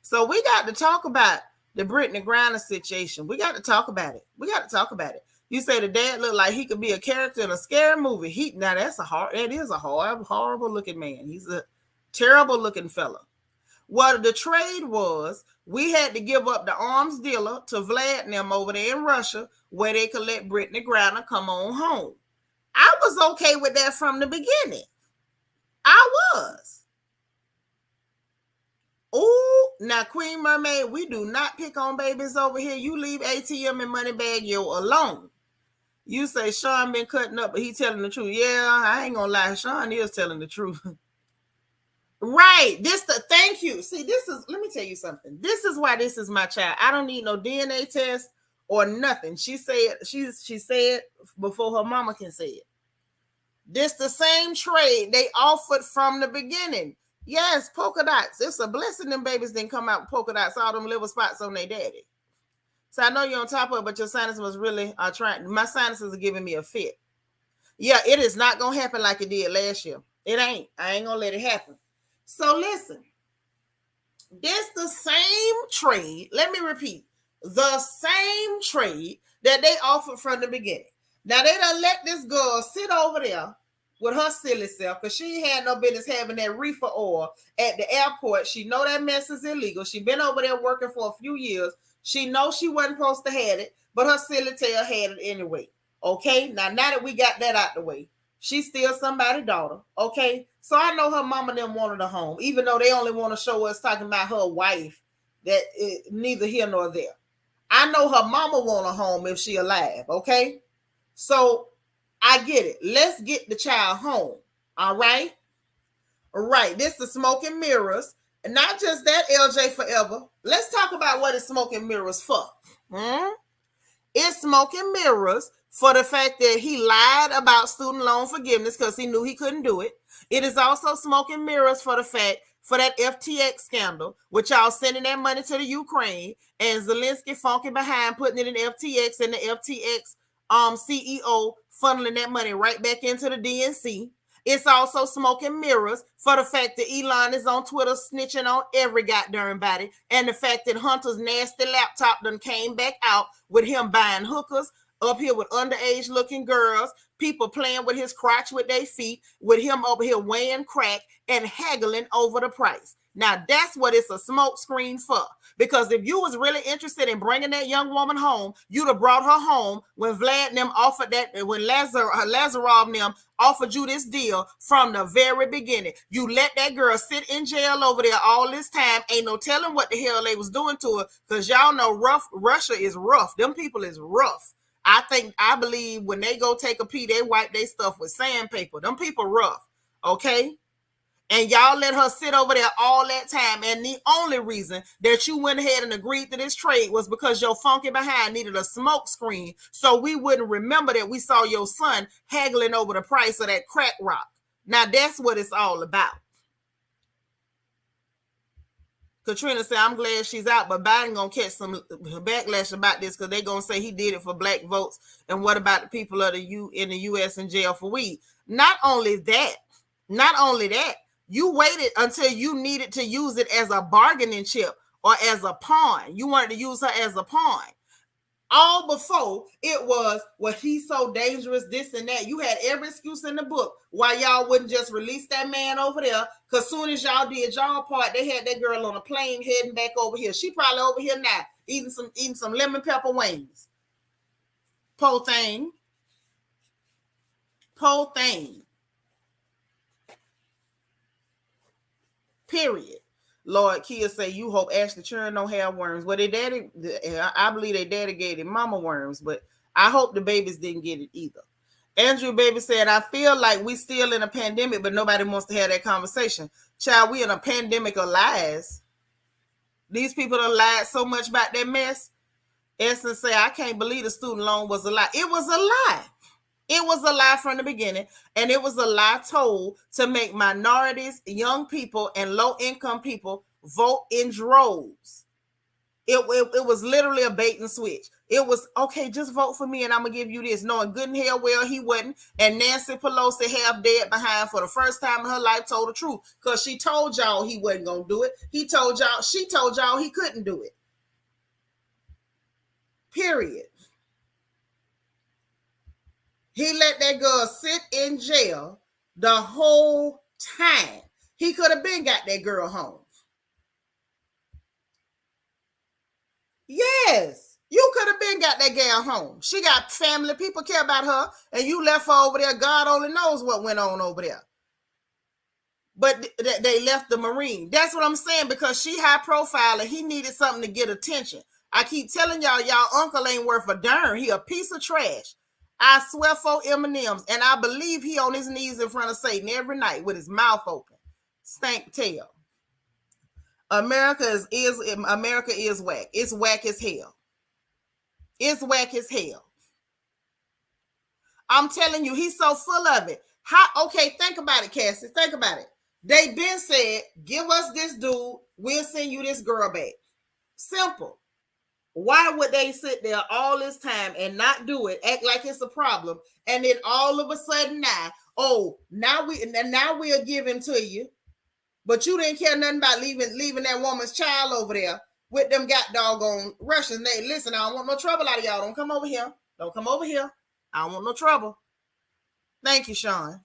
So we got to talk about the Brittney Griner situation. We got to talk about it. You say the dad looked like he could be a character in a scary movie. That is a horrible looking man. He's a terrible looking fella. What the trade was, we had to give up the arms dealer to Vlad and them over there in Russia, where they could let Brittney Griner come on home. I was okay with that from the beginning. I was. Oh, now Queen Mermaid, we do not pick on babies over here. You leave ATM and Moneybag Yo alone. You say Sean been cutting up, but he telling the truth. Yeah, I ain't gonna lie. Sean is telling the truth. Right. Thank you. See, let me tell you something. This is why this is my child. I don't need no DNA test or nothing. She said before her mama can say it. This the same trade they offered from the beginning. Yes, polka dots. It's a blessing them babies didn't come out with polka dots, all them liver spots on their daddy. So I know you're on top of it, but your sinus was really trying. My sinuses are giving me a fit. Yeah, it is not going to happen like it did last year. It ain't. I ain't gonna let it happen. So listen, this the same trade. Let me repeat. The same trade that they offered from the beginning. Now they done let this girl sit over there with her silly self because she had no business having that reefer oil at the airport. She know that mess is illegal. She been over there working for a few years. She know she wasn't supposed to have it, but her silly tail had it anyway. Okay, now that we got that out the way, she's still somebody's daughter. Okay, so I know her mama them wanted a home, even though they only want to show us talking about her wife. That is neither here nor there. I know her mama want a home if she alive. Okay, so I get it. Let's get the child home. All right. All right. This is smoke and mirrors. And not just that, LJ Forever. Let's talk about what is smoke and mirrors for. It's smoke and mirrors for the fact that he lied about student loan forgiveness because he knew he couldn't do it. It is also smoke and mirrors for the fact for that FTX scandal, which y'all sending that money to the Ukraine and Zelensky funky behind putting it in FTX and the FTX CEO funneling that money right back into the DNC. It's also smoke and mirrors for the fact that Elon is on Twitter snitching on every goddamn body, and the fact that Hunter's nasty laptop done came back out with him buying hookers up here with underage looking girls, people playing with his crotch with their feet, with him over here weighing crack and haggling over the price. Now that's what it's a smoke screen for. Because if you was really interested in bringing that young woman home, you'd have brought her home when Vlad and them offered that, when Lazarov and them offered you this deal from the very beginning. You let that girl sit in jail over there all this time. Ain't no telling what the hell they was doing to her, because y'all know Russia is rough. Them people is rough. I believe when they go take a pee, they wipe their stuff with sandpaper. Them people rough, okay? And y'all let her sit over there all that time. And the only reason that you went ahead and agreed to this trade was because your funky behind needed a smoke screen so we wouldn't remember that we saw your son haggling over the price of that crack rock. Now that's what it's all about. Katrina said, I'm glad she's out, but Biden gonna catch some backlash about this because they're gonna say he did it for black votes. And what about the people of in the U.S. in jail for weed? Not only that, you waited until you needed to use it as a bargaining chip or as a pawn. You wanted to use her as a pawn. All before it was, well, he's so dangerous, this and that. You had every excuse in the book why y'all wouldn't just release that man over there. Because soon as y'all did y'all part, they had that girl on a plane heading back over here. She probably over here now, eating some lemon pepper wings. Po thing. Period. Lord Kia say, you hope Ashley children don't have worms. Well, I believe their daddy gave their mama worms, but I hope the babies didn't get it either. Andrew Baby said, I feel like we still in a pandemic, but nobody wants to have that conversation. Child, we in a pandemic of lies. These people done lied so much about that mess. Essence say, I can't believe the student loan was a lie. It was a lie. It was a lie from the beginning, and it was a lie told to make minorities, young people, and low-income people vote in droves. It was literally a bait and switch. It was, okay, just vote for me, and I'm going to give you this, knowing good and hell well he wasn't. And Nancy Pelosi, half dead behind for the first time in her life, told the truth, because she told y'all he wasn't going to do it. She told y'all he couldn't do it. Period. He let that girl sit in jail the whole time. He could have been got that girl home. Yes, you could have been got that girl home. She got family, people care about her, and you left her over there. God only knows what went on over there. But they left the Marine. That's what I'm saying, because she high profile and he needed something to get attention. I keep telling y'all uncle ain't worth a darn. He a piece of trash. I swear for M&Ms, and I believe he on his knees in front of Satan every night with his mouth open. Stank tail. America is whack. It's whack as hell. It's whack as hell. I'm telling you, he's so full of it. Okay, think about it, Cassie. Think about it. They been said, give us this dude, we'll send you this girl back. Simple. Why would they sit there all this time and not do it, act like it's a problem, and then all of a sudden now we are giving to you, but you didn't care nothing about leaving that woman's child over there with them got doggone Russians. They listen, I don't want no trouble out of y'all. Don't come over here. Don't come over here. I don't want no trouble. Thank you, Sean.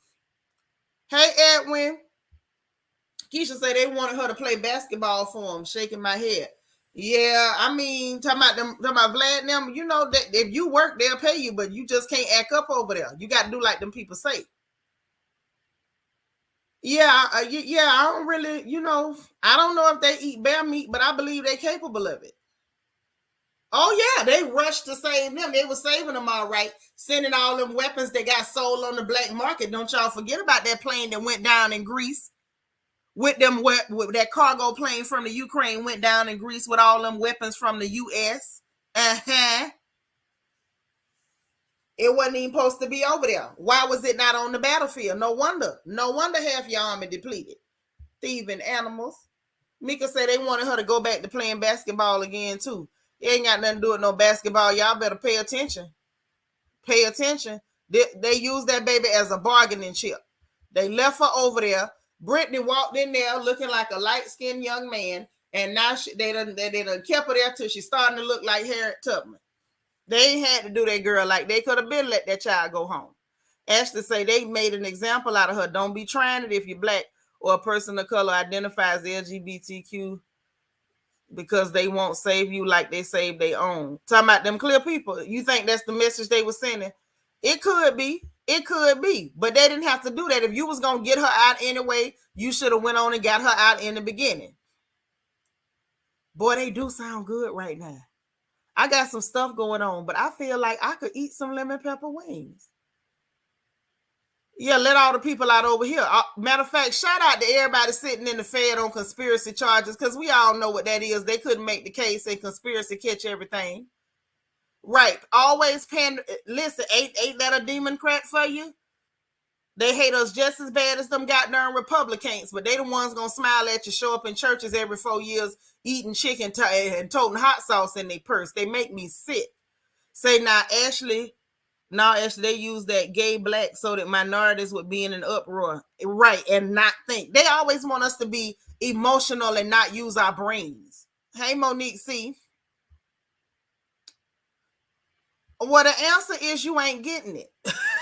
Hey, Edwin. Keisha said they wanted her to play basketball for them. Shaking my head. Yeah, I mean, talking about Vlad and them, you know that if you work, they'll pay you, but you just can't act up over there. You got to do like them people say. Yeah, yeah, I don't really, I don't know if they eat bear meat, but I believe they're capable of it. Oh, yeah, they rushed to save them. They were saving them all right, sending all them weapons that got sold on the black market. Don't y'all forget about that plane that went down in Greece. With that cargo plane from the Ukraine went down in Greece with all them weapons from the U.S. It wasn't even supposed to be over there. Why was it not on the battlefield? No wonder half your army depleted. Thieving animals. Mika said they wanted her to go back to playing basketball again, too. It ain't got nothing to do with no basketball. Y'all better pay attention. Pay attention. They used that baby as a bargaining chip. They left her over there. Brittney walked in there looking like a light-skinned young man, and now they done kept her there till she's starting to look like Harriet Tubman. They ain't had to do that girl like they could have been let that child go home. Ashley say they made an example out of her. Don't be trying it if you're black or a person of color identifies LGBTQ because they won't save you like they save their own. Talking about them clear people. You think that's the message they were sending? It could be. It could be. But they didn't have to do that. If you was going to get her out anyway, you should have went on and got her out in the beginning. Boy, they do sound good right now. I got some stuff going on, but I feel like I could eat some lemon pepper wings. Yeah, let all the people out over here. Matter of fact, shout out to everybody sitting in the Fed on conspiracy charges, because we all know what that is. They couldn't make the case and conspiracy catch everything. Right. Always listen, ain't that a Democrat for you? They hate us just as bad as them goddamn Republicans, but they the ones gonna smile at you, show up in churches every 4 years, eating chicken and toting hot sauce in their purse. They make me sick. Say now, Ashley, they use that gay black so that minorities would be in an uproar. Right, and not think. They always want us to be emotional and not use our brains. Hey, Monique C. Well, the answer is you ain't getting it.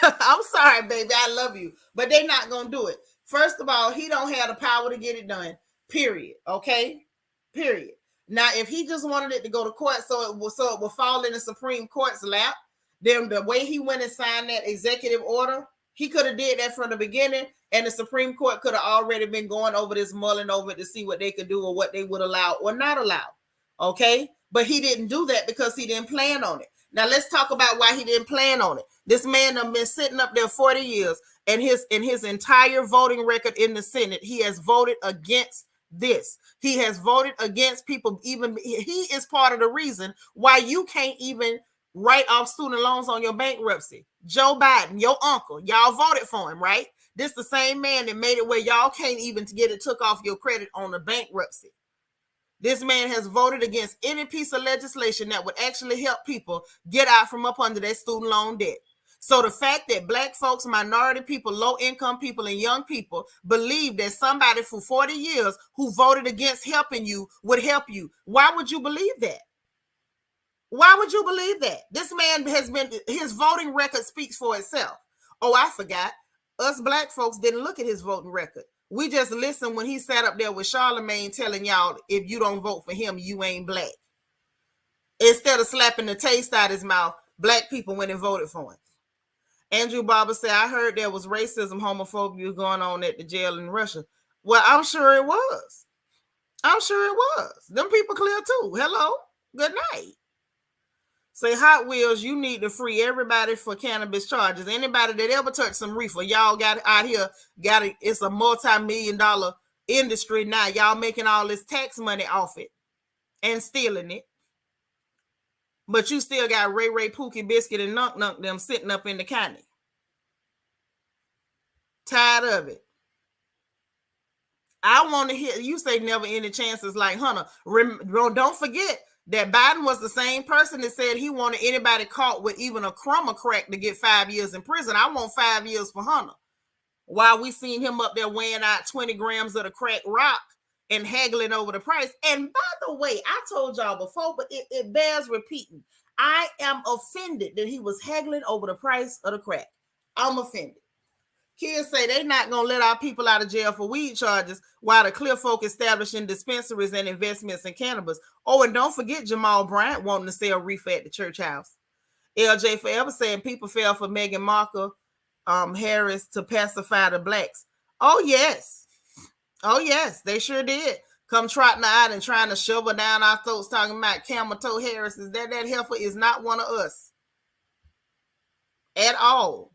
I'm sorry, baby. I love you. But they're not going to do it. First of all, he don't have the power to get it done. Period. Okay? Period. Now, if he just wanted it to go to court so it will fall in the Supreme Court's lap, then the way he went and signed that executive order, he could have did that from the beginning, and the Supreme Court could have already been going over this, mulling over it to see what they could do or what they would allow or not allow. Okay? But he didn't do that because he didn't plan on it. Now let's talk about why he didn't plan on it. This man has been sitting up there 40 years, and his entire voting record in the Senate, he has voted against this. He has voted against people. Even he is part of the reason why you can't even write off student loans on your bankruptcy. Joe Biden, your uncle, y'all voted for him, right? This the same man that made it where y'all can't even get it took off your credit on the bankruptcy. This man has voted against any piece of legislation that would actually help people get out from up under their student loan debt. So the fact that black folks, minority people, low-income people, and young people believe that somebody for 40 years who voted against helping you would help you, why would you believe that? Why would you believe that? This man his voting record speaks for itself. Oh, I forgot. Us black folks didn't look at his voting record. We just listened when he sat up there with Charlemagne telling y'all, if you don't vote for him, you ain't black. Instead of slapping the taste out of his mouth, black people went and voted for him. Andrew Barber said, I heard there was racism, homophobia going on at the jail in Russia. Well, I'm sure it was. I'm sure it was. Them people clear too. Hello. Good night. Say, Hot Wheels, you need to free everybody for cannabis charges. Anybody that ever touched some reefer, y'all got out here, it's a multi-million-dollar industry now. Y'all making all this tax money off it and stealing it. But you still got Ray Ray, Pookie, Biscuit, and Nunk Nunk them sitting up in the county. Tired of it. I want to hear you say never any chances like Hunter. Don't forget, that Biden was the same person that said he wanted anybody caught with even a crumb of crack to get 5 years in prison. I want 5 years for Hunter. While we seen him up there weighing out 20 grams of the crack rock and haggling over the price. And by the way, I told y'all before, but it bears repeating. I am offended that he was haggling over the price of the crack. I'm offended. Kids say they're not going to let our people out of jail for weed charges while the clear folk establishing dispensaries and investments in cannabis. Oh, and don't forget Jamal Bryant wanting to sell reefer at the church house. LJ Forever saying people fell for Megan Markle, Harris to pacify the blacks. Oh, yes. Oh, yes, they sure did. Come trotting out and trying to shovel down our throats talking about camel toe Harris. Is that heifer is not one of us at all.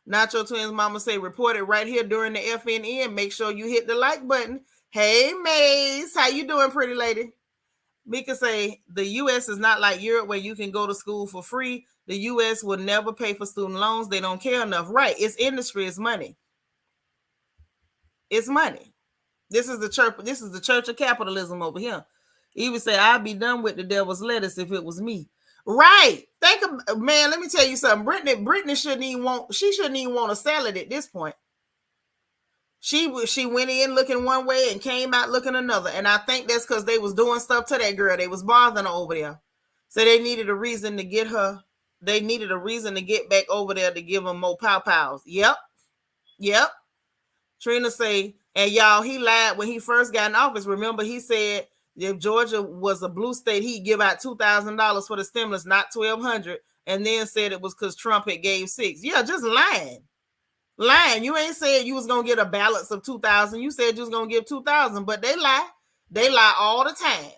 Nacho Twins mama say, report it right here during the FNN. Make sure you hit the like button. Hey, Maze. How you doing, pretty lady? Mika say, the U.S. is not like Europe where you can go to school for free. The U.S. will never pay for student loans. They don't care enough. Right. It's industry. It's money. It's money. This is the church. This is the church of capitalism over here. He would say, I'd be done with the devil's lettuce if it was me. Right. Think of, man, let me tell you something. Brittney shouldn't even want a salad at this point. She went in looking one way and came out looking another. And I think that's because they was doing stuff to that girl. They was bothering her over there. So they needed a reason to get her. They needed a reason to get back over there to give them more pow-pows. Yep. Trina say, and y'all, he lied when he first got in office. Remember, he said if Georgia was a blue state, he'd give out $2,000 for the stimulus, not $1,200, and then said it was because Trump had gave $6,000. Yeah, just lying. You ain't said you was gonna get a balance of $2,000. You said you was gonna give $2,000, but they lie. They lie all the time.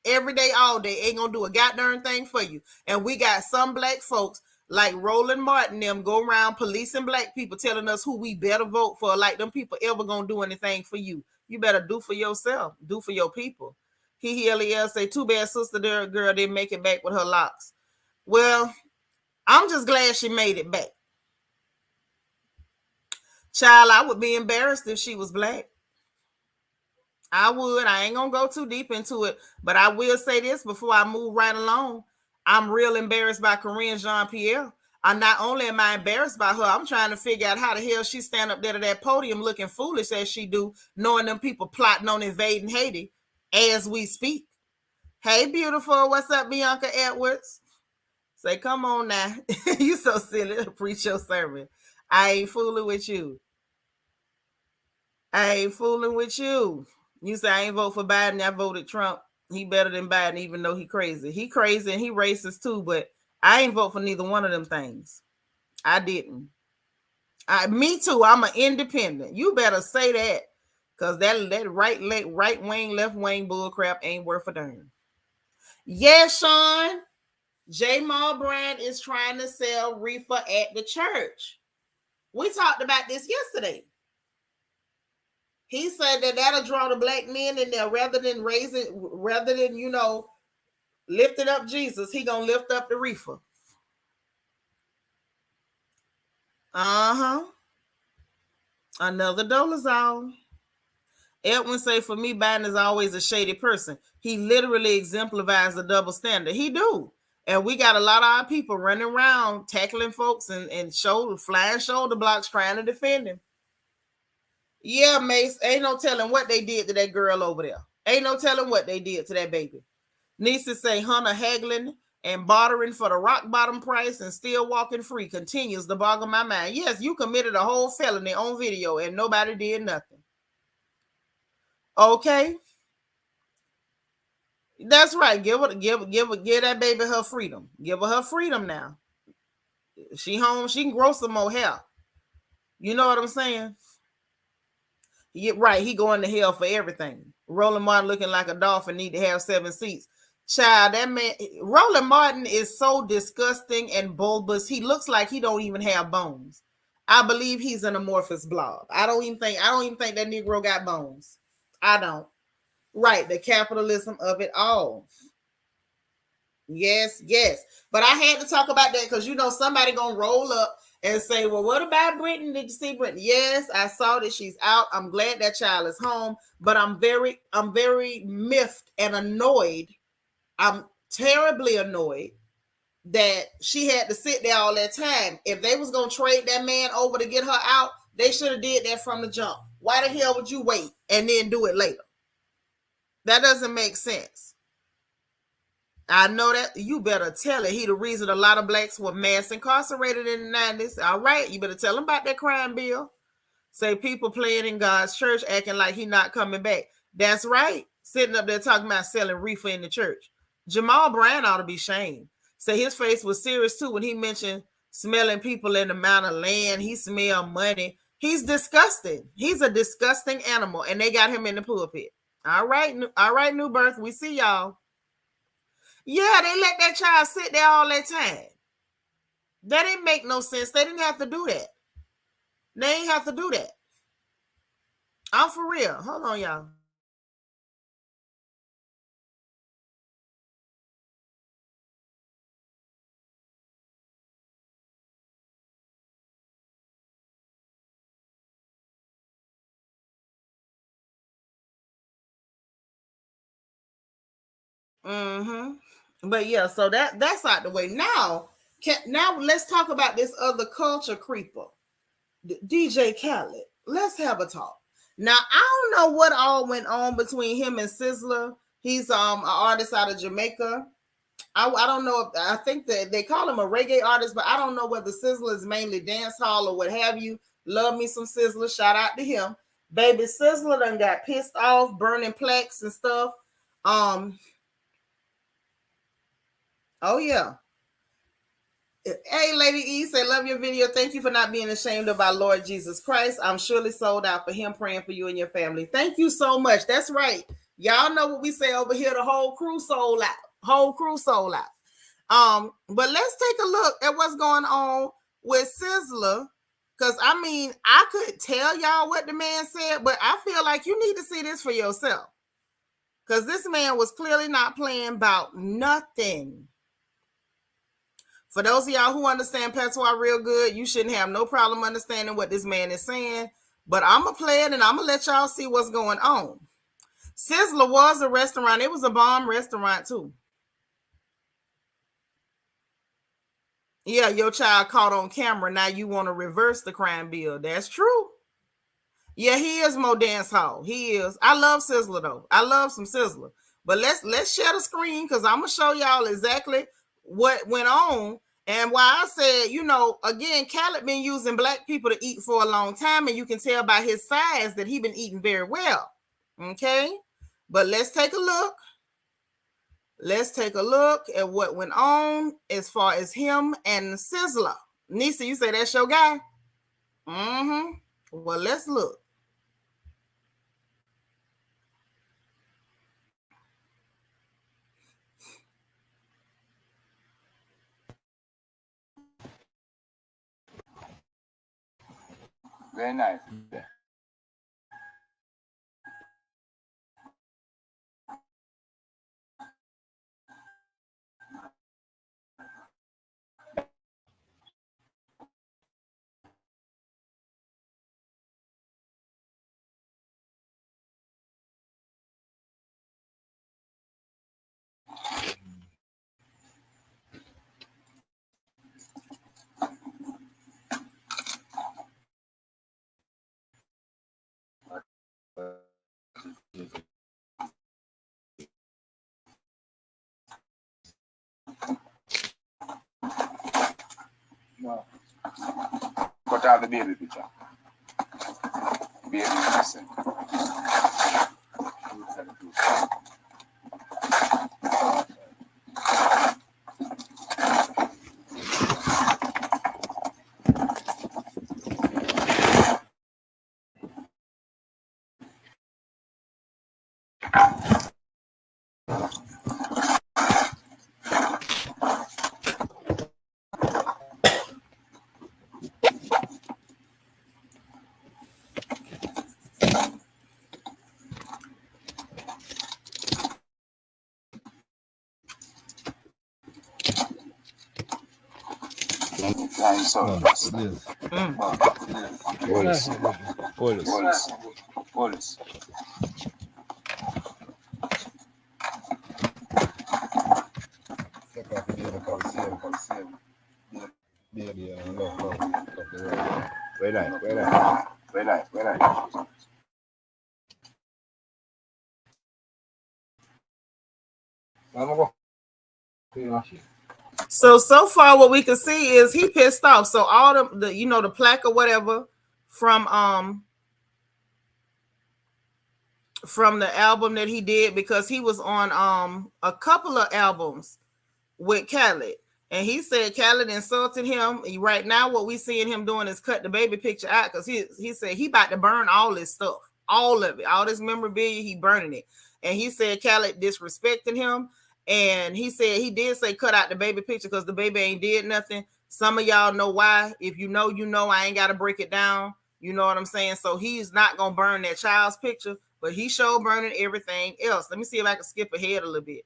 Every day, all day, ain't gonna do a goddamn thing for you. And we got some black folks like Roland Martin, them go around policing black people, telling us who we better vote for. Like them people ever gonna do anything for you. You better do for yourself. Do for your people. He say, too bad sister there girl didn't make it back with her locks. Well, I'm just glad she made it back. Child, I would be embarrassed if she was black. I would. I ain't gonna go too deep into it, but I will say this before I move right along. I'm real embarrassed by Corinne Jean-Pierre. Not only am I embarrassed by her, I'm trying to figure out how the hell she stand up there to that podium looking foolish as she do, knowing them people plotting on invading Haiti as we speak. Hey, beautiful. What's up, Bianca Edwards? Say, come on now. You so silly to preach your sermon. I ain't fooling with you. You say, I ain't vote for Biden. I voted Trump. He better than Biden, even though he crazy. He crazy and he racist too, but I ain't vote for neither one of them things. I didn't. Me too. I'm an independent. You better say that, because that right wing, left wing bullcrap ain't worth a darn. Yeah, Sean. J. Mal Brand is trying to sell reefer at the church. We talked about this yesterday. He said that'll draw the black men in there rather than lifting up Jesus. He gonna lift up the reefer. Another dolazole. Edwin say, for me, Biden is always a shady person. He literally exemplifies the double standard. He do. And we got a lot of our people running around tackling folks and flying shoulder blocks trying to defend him. Yeah, Mace, ain't no telling what they did to that girl over there. Ain't no telling what they did to that baby. Nieces say Hunter haggling and bartering for the rock bottom price and still walking free continues to boggle my mind. Yes, you committed a whole felony on video and nobody did nothing. Okay. That's right. Give that baby her freedom. Give her freedom now. She home, she can grow some more hair. You know what I'm saying? Yeah, right. He going to hell for everything. Roland Martin looking like a dolphin need to have 7 seats. Child, that man, Roland Martin is so disgusting and bulbous. He looks like he don't even have bones. I believe he's an amorphous blob. I don't even think that Negro got bones. I don't. Right, the capitalism of it all. Yes. But I had to talk about that because somebody gonna roll up and say, well, what about Brittney? Did you see Brittney? Yes, I saw that she's out. I'm glad that child is home, but I'm very miffed and annoyed. I'm terribly annoyed that she had to sit there all that time. If they was going to trade that man over to get her out, they should have did that from the jump. Why the hell would you wait and then do it later? That doesn't make sense. I know that you better tell it. He the reason a lot of blacks were mass incarcerated in the 90s. All right, you better tell him about that crime bill. Say people playing in God's church acting like he not coming back. That's right. Sitting up there talking about selling reefer in the church. Jamal Brown ought to be shamed. Say his face was serious too when he mentioned smelling people in the amount of land. He smelled money. He's disgusting. He's a disgusting animal, and they got him in the pulpit. All right, New Birth. We see y'all. Yeah, they let that child sit there all that time. That didn't make no sense. They didn't have to do that. They ain't have to do that. I'm for real. Hold on, y'all. But yeah, so that's out the way. Now let's talk about this other culture creeper, DJ Khaled. Let's have a talk. Now I don't know what all went on between him and Sizzla. He's an artist out of Jamaica. I don't know if I think that they call him a reggae artist, but I don't know whether Sizzla is mainly dance hall or what have you. Love me some Sizzla. Shout out to him. Baby Sizzla done got pissed off, burning plaques and stuff. Oh yeah. Hey, Lady E, say, love your video. Thank you for not being ashamed of our Lord Jesus Christ. I'm surely sold out for him, praying for you and your family. Thank you so much. That's right. Y'all know what we say over here. The whole crew sold out. Whole crew sold out. But let's take a look at what's going on with Sizzla. Because, I mean, I could tell y'all what the man said, but I feel like you need to see this for yourself. Because this man was clearly not playing about nothing. For those of y'all who understand patois real good, you shouldn't have no problem understanding what this man is saying. But I'm going to play it and I'm going to let y'all see what's going on. Sizzla was a restaurant. It was a bomb restaurant too. Yeah, your child caught on camera. Now you want to reverse the crime bill. That's true. Yeah, he is more dance hall. He is. I love Sizzla though. I love some Sizzla. But let's share the screen because I'm going to show y'all exactly what went on. And why I said, you know, again, Khaled been using black people to eat for a long time, and you can tell by his size that he been eating very well. Okay, but let's take a look. Let's take a look at what went on as far as him and Sizzla. Nisa, you say that's your guy? Well, let's look. Very nice. No. Cut out the baby picture. Baby listen. time so just. Police. Where So far what we can see is he pissed off. So all the the plaque or whatever from the album that he did, because he was on a couple of albums with Khaled, and he said Khaled insulted him. Right now what we seeing him doing is cut the baby picture out, because he said he about to burn all this stuff, all of it, all this memorabilia, he burning it. And he said Khaled disrespecting him, and he did say cut out the baby picture because the baby ain't did nothing. Some of y'all know why. If you know, I ain't got to break it down. You know what I'm saying? So he's not gonna burn that child's picture, but he showed burning everything else. Let me see if I can skip ahead a little bit.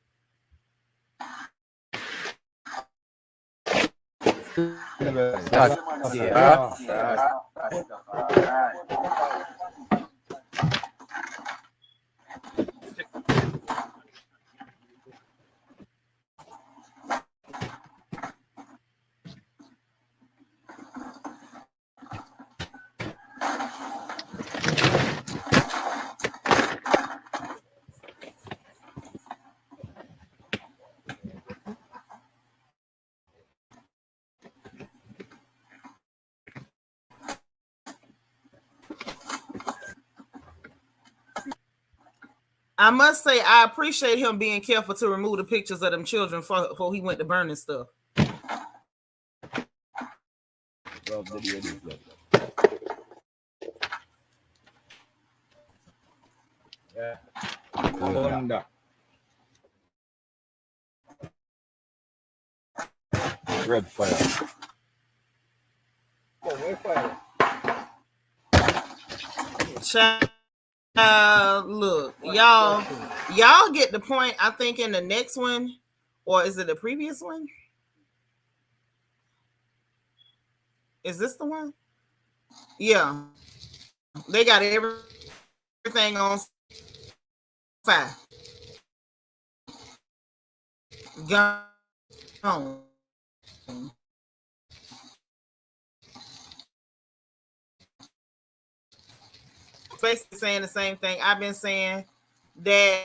I must say, I appreciate him being careful to remove the pictures of them children before he went to burning stuff. Red fire. Look, y'all get the point. I think in the next one, or is it the previous one? Is this the one? Yeah, they got everything on fire. Gone. Basically saying the same thing I've been saying, that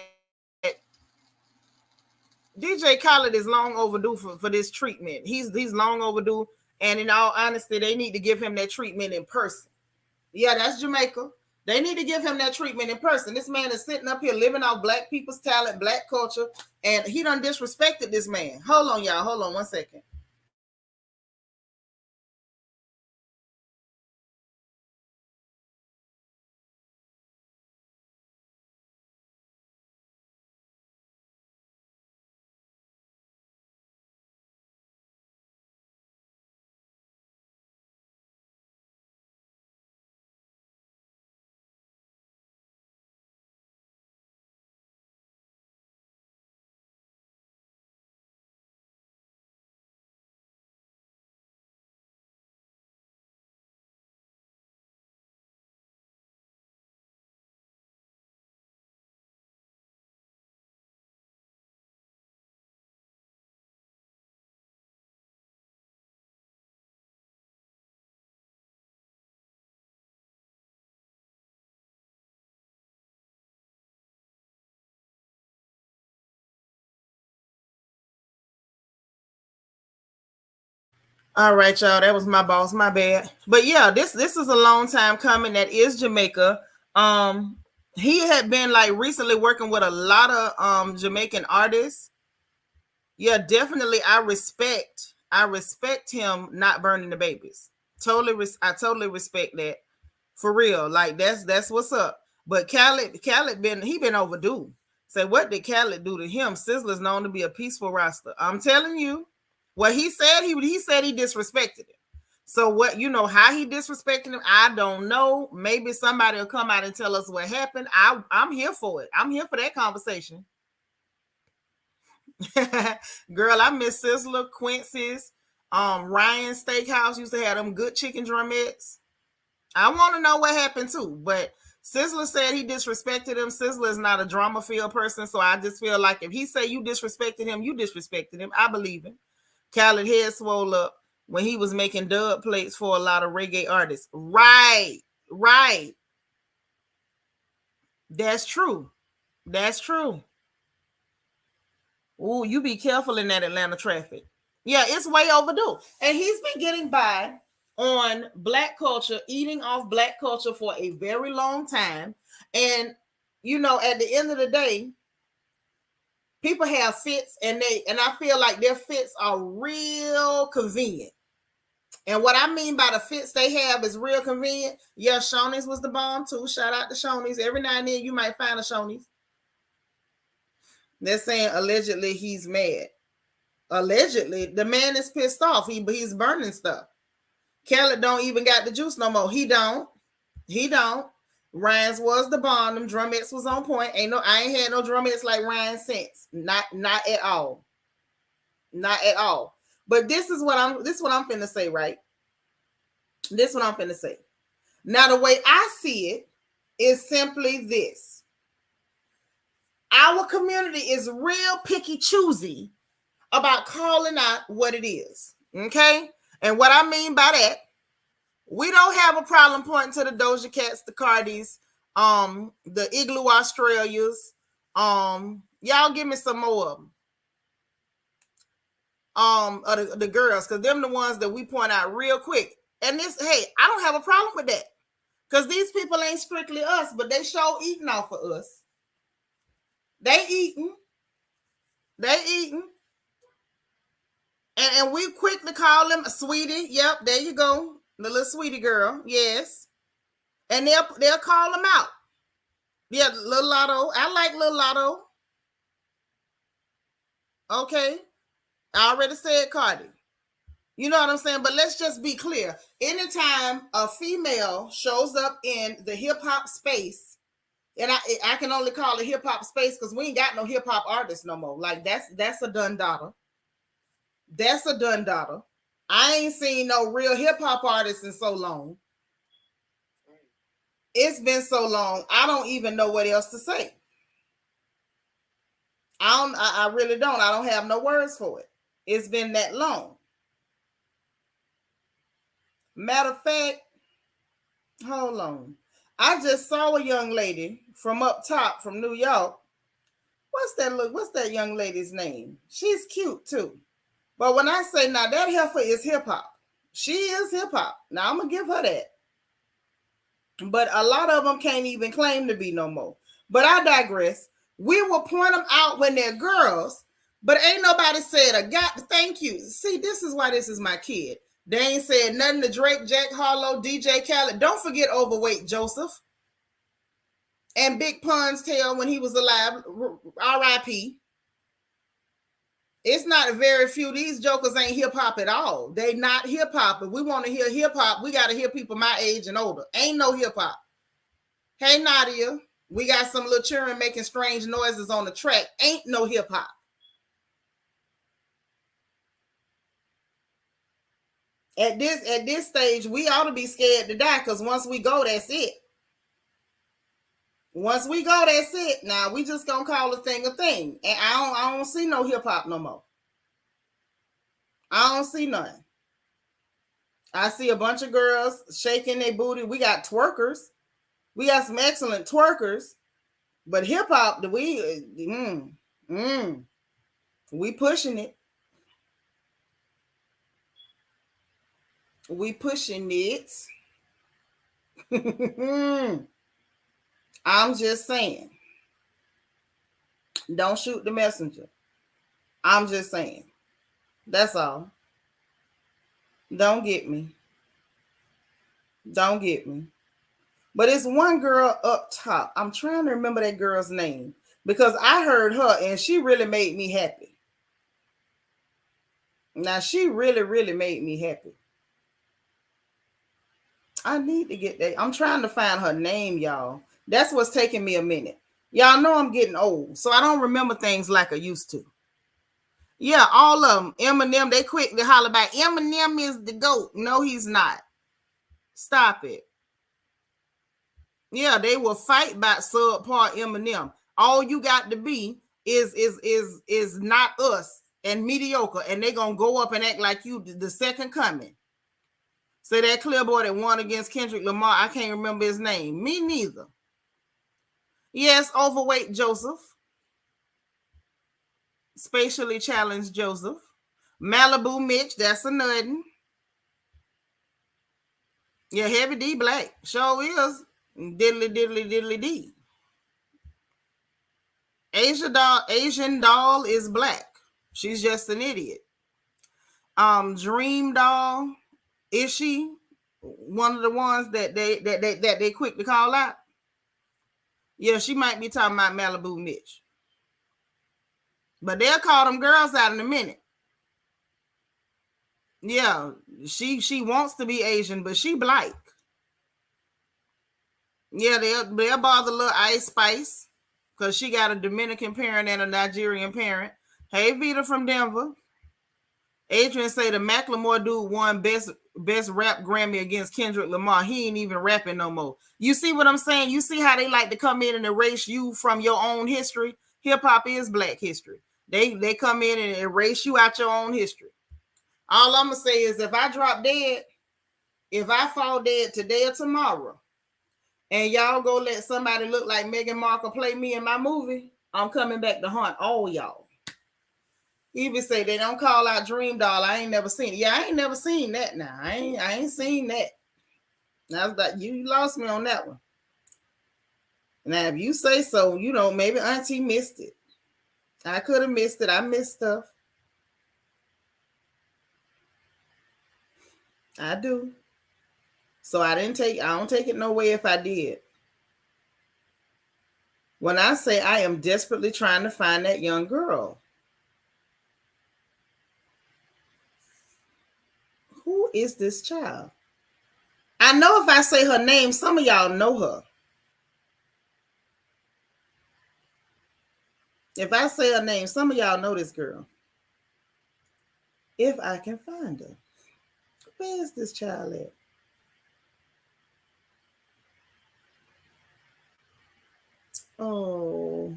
DJ Khaled is long overdue for this treatment. He's long overdue, and in all honesty, they need to give him that treatment in person. Yeah, that's Jamaica. They need to give him that treatment in person. This man is sitting up here living off black people's talent, black culture, and he done disrespected this man. Hold on, y'all. Hold on 1 second. All right, y'all. That was my boss. My bad. But yeah, this is a long time coming. That is Jamaica. He had been like recently working with a lot of Jamaican artists. Yeah, definitely. I respect him not burning the babies. I totally respect that. For real. Like that's what's up. But Khaled been overdue. Say, what did Khaled do to him? Sizzla's known to be a peaceful roster. I'm telling you. What he said, he said he disrespected him. So what, how he disrespected him, I don't know. Maybe somebody will come out and tell us what happened. I'm here for it. I'm here for that conversation. Girl, I miss Sizzla, Quincy's, Ryan's Steakhouse used to have them good chicken drumettes. I want to know what happened too, but Sizzla said he disrespected him. Sizzla is not a drama field person, so I just feel like if he say you disrespected him, you disrespected him. I believe him. Khaled head swole up when he was making dub plates for a lot of reggae artists. Right. That's true. Ooh, you be careful in that Atlanta traffic. Yeah, it's way overdue. And he's been getting by on black culture, eating off black culture for a very long time. And, you know, at the end of the day, people have fits and I feel like their fits are real convenient. And what I mean by the fits they have is real convenient. Yeah, Shoney's was the bomb too. Shout out to Shoney's. Every now and then you might find a Shoney's. They're saying allegedly he's mad. Allegedly, the man is pissed off. He's burning stuff. Khaled don't even got the juice no more. He don't. Ryan's was the bomb. Them drumettes was on point. I ain't had no drumettes like Ryan since. Not at all. Not at all. But this is what I'm finna say, right? This is what I'm finna say. Now, the way I see it is simply this. Our community is real picky choosy about calling out what it is. Okay? And what I mean by that, we don't have a problem pointing to the Doja Cats, the Cardis, the Igloo Australias. Y'all give me some more of them. The girls, because them the ones that we point out real quick. And I don't have a problem with that. Because these people ain't strictly us, but they show eating off of us. They eating. And we quick to call them a sweetie. Yep, there you go. The little sweetie girl. Yes. And they'll call them out. Yeah, Lil Lotto. I like Lil Lotto. Okay. I already said Cardi. You know what I'm saying? But let's just be clear. Anytime a female shows up in the hip-hop space, and I can only call it hip-hop space because we ain't got no hip-hop artists no more. Like, that's a done daughter. That's a done daughter. I ain't seen no real hip-hop artists in so long. It's been so long, I don't even know what else to say. I really don't. I don't have no words for it. It's been that long. Matter of fact, hold on. I just saw a young lady from up top from New York. What's that young lady's name? She's cute too. But when I say now that heifer is hip hop, she is hip hop. Now I'm gonna give her that. But a lot of them can't even claim to be no more. But I digress. We will point them out when they're girls, but ain't nobody said a God. Thank you. See, this is why this is my kid. They ain't said nothing to Drake, Jack Harlow, DJ Khaled. Don't forget overweight Joseph and Big Pun's tail when he was alive. R.I.P. It's not very few. These jokers ain't hip hop at all. They not hip hop. If we want to hear hip hop, we got to hear people my age and older. Ain't no hip hop. Hey, Nadia, we got some little children making strange noises on the track. Ain't no hip hop. At this stage, we ought to be scared to die because once we go, that's it. Once we go, that's it. Now we just gonna call a thing. And I don't see no hip hop no more. I don't see none. I see a bunch of girls shaking their booty. We got twerkers. We got some excellent twerkers. But hip hop, we pushing it. We pushing it. I'm just saying. Don't shoot the messenger. I'm just saying. That's all. Don't get me. Don't get me. But it's one girl up top. I'm trying to remember that girl's name because I heard her and she really made me happy. Now, she really, really made me happy. I need to get that. I'm trying to find her name, y'all. That's what's taking me a minute. Y'all know I'm getting old, so I don't remember things like I used to. Yeah, all of them. Eminem, they quick to holler back. Eminem is the GOAT. No, he's not. Stop it. Yeah, they will fight about subpar Eminem. All you got to be is not us and mediocre, and they gonna go up and act like you the second coming. Say that clear boy that won against Kendrick Lamar, I can't remember his name. Me neither. Yes, overweight Joseph. Spatially challenged Joseph. Malibu Mitch, that's a nothing. Yeah, Heavy D black. Sure is. Diddly diddly diddly D. Asian doll is black. She's just an idiot. Dream doll, is she one of the ones that they quick to call out? Yeah, she might be talking about Malibu Mitch. But they'll call them girls out in a minute. Yeah, she wants to be Asian, but she black. Yeah, they'll bother little Ice Spice because she got a Dominican parent and a Nigerian parent. Hey, Vita from Denver. Adrian say the Macklemore dude won best rap Grammy against Kendrick Lamar. He ain't even rapping no more. You see what I'm saying? You see how they like to come in and erase you from your own history? Hip hop is black history. They come in and erase you out your own history. All I'm gonna say is if I drop dead, if I fall dead today or tomorrow, and y'all go let somebody look like Megan Markle play me in my movie, I'm coming back to haunt all y'all. Even say they don't call out Dream Doll. I ain't never seen it. Yeah, I ain't never seen that now. I ain't seen that. Now you lost me on that one. Now, if you say so, maybe Auntie missed it. I could have missed it. I missed stuff. I do. So I don't take it no way if I did. When I say I am desperately trying to find that young girl. Who is this child? I know if I say her name, some of y'all know her. If I say her name, some of y'all know this girl. If I can find her. Where is this child at? Oh,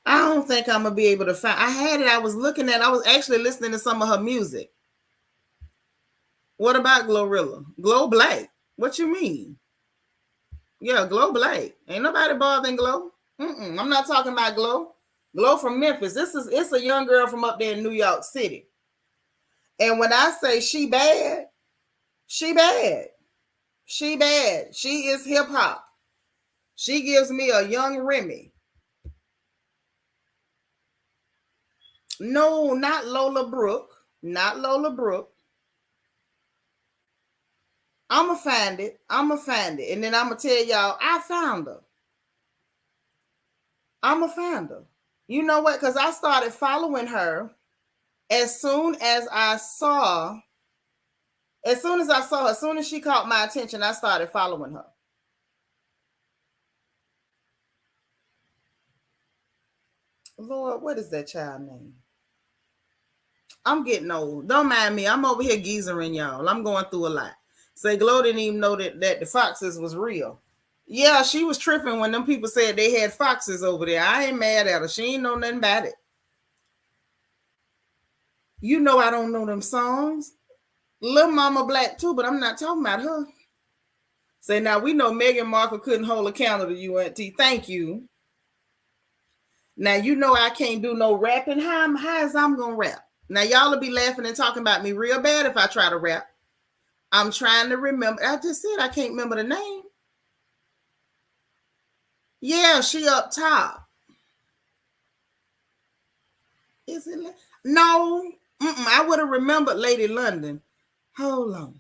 I don't think I'm going to be able to find. I had it. I was actually listening to some of her music. What about Glorilla? Glow Black. What you mean? Yeah, Glow Black. Ain't nobody bothering Glow. I'm not talking about Glow. Glow from Memphis. It's a young girl from up there in New York City. And when I say she bad, she bad. She bad. She is hip hop. She gives me a young Remy. No, not Lola Brooke. Not Lola Brooke. I'm going to find it. And then I'm going to tell y'all, I found her. I'm going to find her. You know what? Because I started following her as soon as she caught my attention, I started following her. Lord, what is that child name? I'm getting old. Don't mind me. I'm over here geezering, y'all. I'm going through a lot. Say, Glow didn't even know that the foxes was real. Yeah, she was tripping when them people said they had foxes over there. I ain't mad at her. She ain't know nothing about it. You know I don't know them songs. Lil Mama Black too, but I'm not talking about her. Say, now we know Megan Markle couldn't hold a candle to you, Auntie. Thank you. Now you know I can't do no rapping. How is I'm gonna rap? Now y'all will be laughing and talking about me real bad if I try to rap. I'm trying to remember. I just said I can't remember the name. Yeah, she up top. Is it? No. I would have remembered Lady London. Hold on.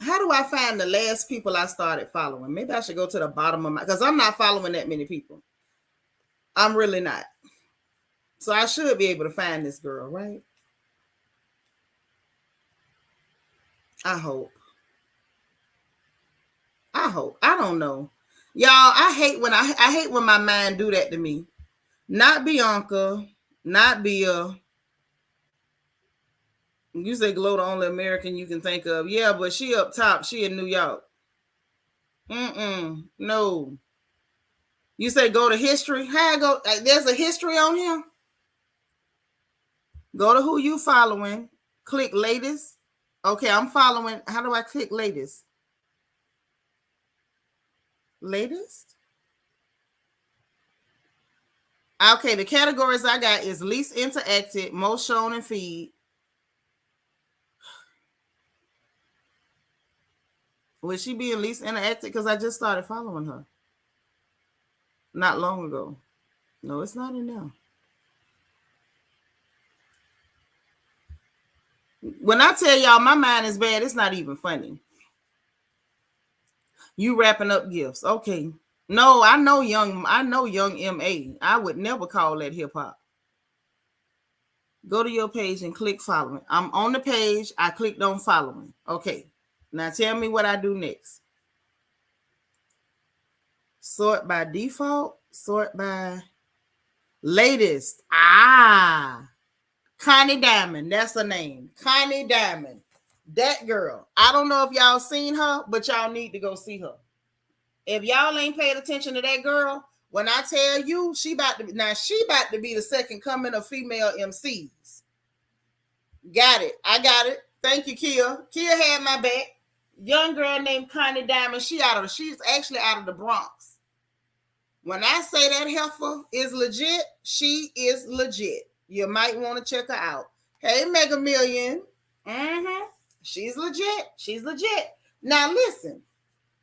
How do I find the last people I started following? Maybe I should go to the bottom of because I'm not following that many people. I'm really not. So I should be able to find this girl, right? I hope. I don't know. Y'all, I hate when my mind do that to me. Not Bianca, not Bia, You say Glow the only American you can think of. Yeah, but she up top. She in New York. No. You say go to history. How I go? There's a history on here. Go to who you following. Click latest. Okay, I'm following. How do I click latest? Latest? Okay, the categories I got is least interacted, most shown in feed. Would she be in least interacted? Because I just started following her not long ago. No, it's not in there. When I tell y'all my mind is bad, it's not even funny. You wrapping up gifts. Okay. No, I know young MA. I would never call that hip hop. Go to your page and click following. I'm on the page. I clicked on following. Okay. Now tell me what I do next. Sort by default. Sort by latest. Connie Diamond. That's her name. Connie Diamond. That girl. I don't know if y'all seen her, but y'all need to go see her. If y'all ain't paid attention to that girl, when I tell you she about to be the second coming of female MCs. Got it. I got it. Thank you, Kia. Kia had my back. Young girl named Connie Diamond. She's actually out of the Bronx. When I say that heifer is legit, she is legit. You might want to check her out. Hey, Mega Million. She's legit. She's legit. Now listen,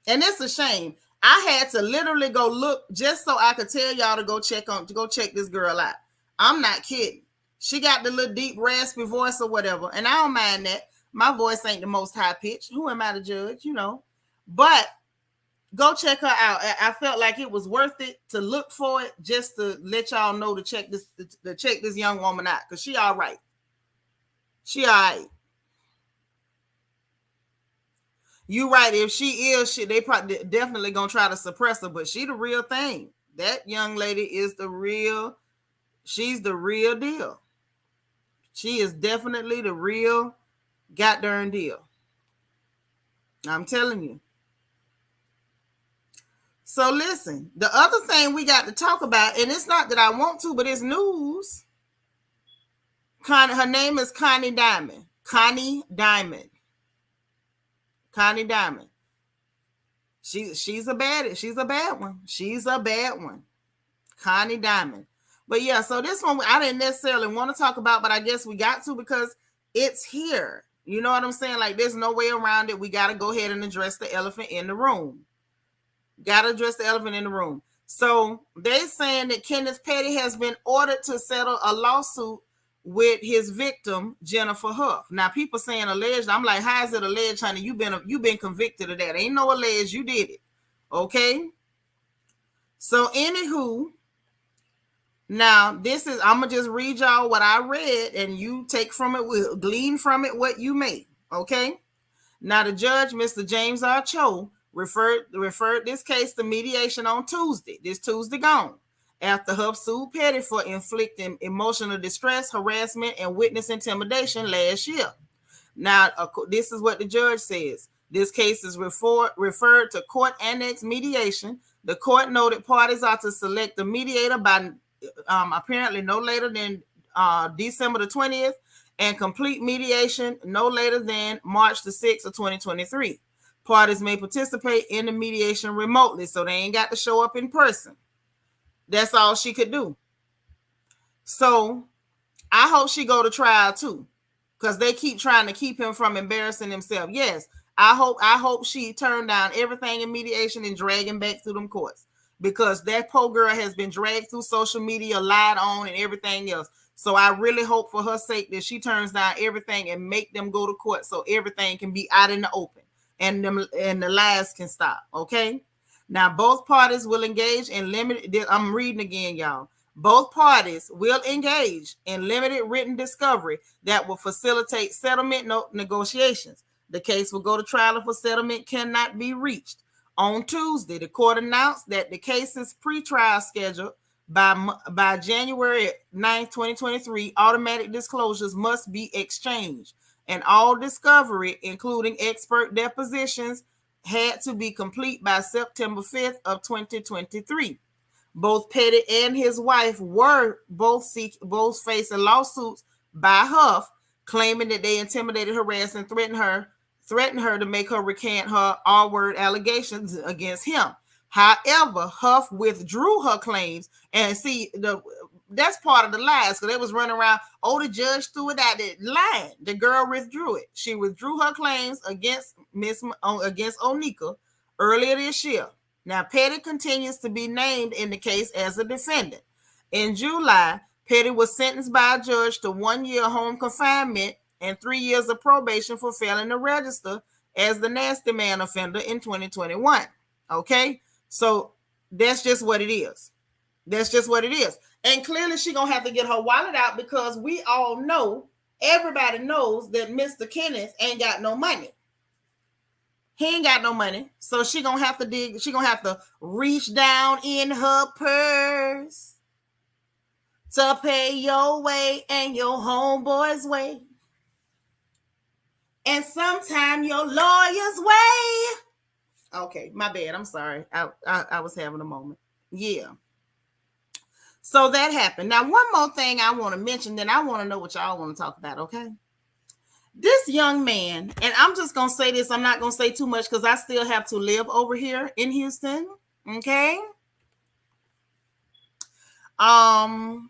and it's a shame. I had to literally go look just so I could tell y'all to go check this girl out. I'm not kidding. She got the little deep raspy voice or whatever, and I don't mind that. My voice ain't the most high pitched. Who am I to judge? But go check her out. I felt like it was worth it to look for it, just to let y'all know to check this young woman out, because she all right. She all right. You right. If she is, they probably definitely gonna try to suppress her, but she the real thing. That young lady is she's the real deal. She is definitely the real goddamn deal. I'm telling you. So listen, the other thing we got to talk about, and it's not that I want to, but it's news. Her name is Connie Diamond. Connie Diamond. Connie Diamond. She's a bad. She's a bad one. She's a bad one. Connie Diamond. But yeah, so this one I didn't necessarily want to talk about, but I guess we got to because it's here. You know what I'm saying? Like, there's no way around it. We got to go ahead and address the elephant in the room. Got to address the elephant in the room. So they're saying that Kenneth Petty has been ordered to settle a lawsuit with his victim, Jennifer Hough. Now, people saying alleged. I'm like, how is it alleged, honey? You've been convicted of that. Ain't no alleged. You did it. Okay? So, anywho, now I'm going to just read y'all what I read, and you take from it, glean from it what you may. Okay? Now, the judge, Mr. James R. Cho, referred this case to mediation on Tuesday. This Tuesday gone. After Hough sued Petty for inflicting emotional distress, harassment, and witness intimidation last year. Now, this is what the judge says. This case is referred to court annex mediation. The court noted parties are to select a mediator by apparently no later than December the 20th, and complete mediation no later than March the 6th of 2023. Parties may participate in the mediation remotely, so they ain't got to show up in person. That's all she could do. So I hope she go to trial too, because they keep trying to keep him from embarrassing himself. Yes, I hope she turned down everything in mediation and drag him back through them courts, because that poor girl has been dragged through social media, lied on, and everything else. So I really hope for her sake that she turns down everything and make them go to court so everything can be out in the open and the lies can stop. Okay. Now, both parties will engage in limited. I'm reading again, y'all. Both parties will engage in limited written discovery that will facilitate settlement negotiations. The case will go to trial if a settlement cannot be reached. On Tuesday, the court announced that the case's pretrial schedule by January 9th, 2023, automatic disclosures must be exchanged. and all discovery, including expert depositions, had to be complete by September 5th of 2023. Both Petty and his wife were both facing lawsuits by Hough, claiming that they intimidated, harassed, and threatened her to make her recant her R-word allegations against him. However, Hough withdrew her claims, and that's part of the lies, because they was running around, the judge threw it out there. Lying. The girl withdrew it. She withdrew her claims against Onika earlier this year. Now, Petty continues to be named in the case as a defendant. In July, Petty was sentenced by a judge to 1 year home confinement and 3 years of probation for failing to register as the nasty man offender in 2021. Okay? So that's just what it is. That's just what it is. And clearly she's going to have to get her wallet out, because we all know, everybody knows that Mr. Kenneth ain't got no money. He ain't got no money. So she's going to have to dig. She's going to have to reach down in her purse to pay your way and your homeboy's way. And sometimes your lawyer's way. Okay, my bad. I'm sorry. I was having a moment. Yeah. So that happened. Now, one more thing I want to mention, then I want to know what y'all want to talk about, okay? This young man, and I'm just going to say this. I'm not going to say too much because I still have to live over here in Houston, okay? I'm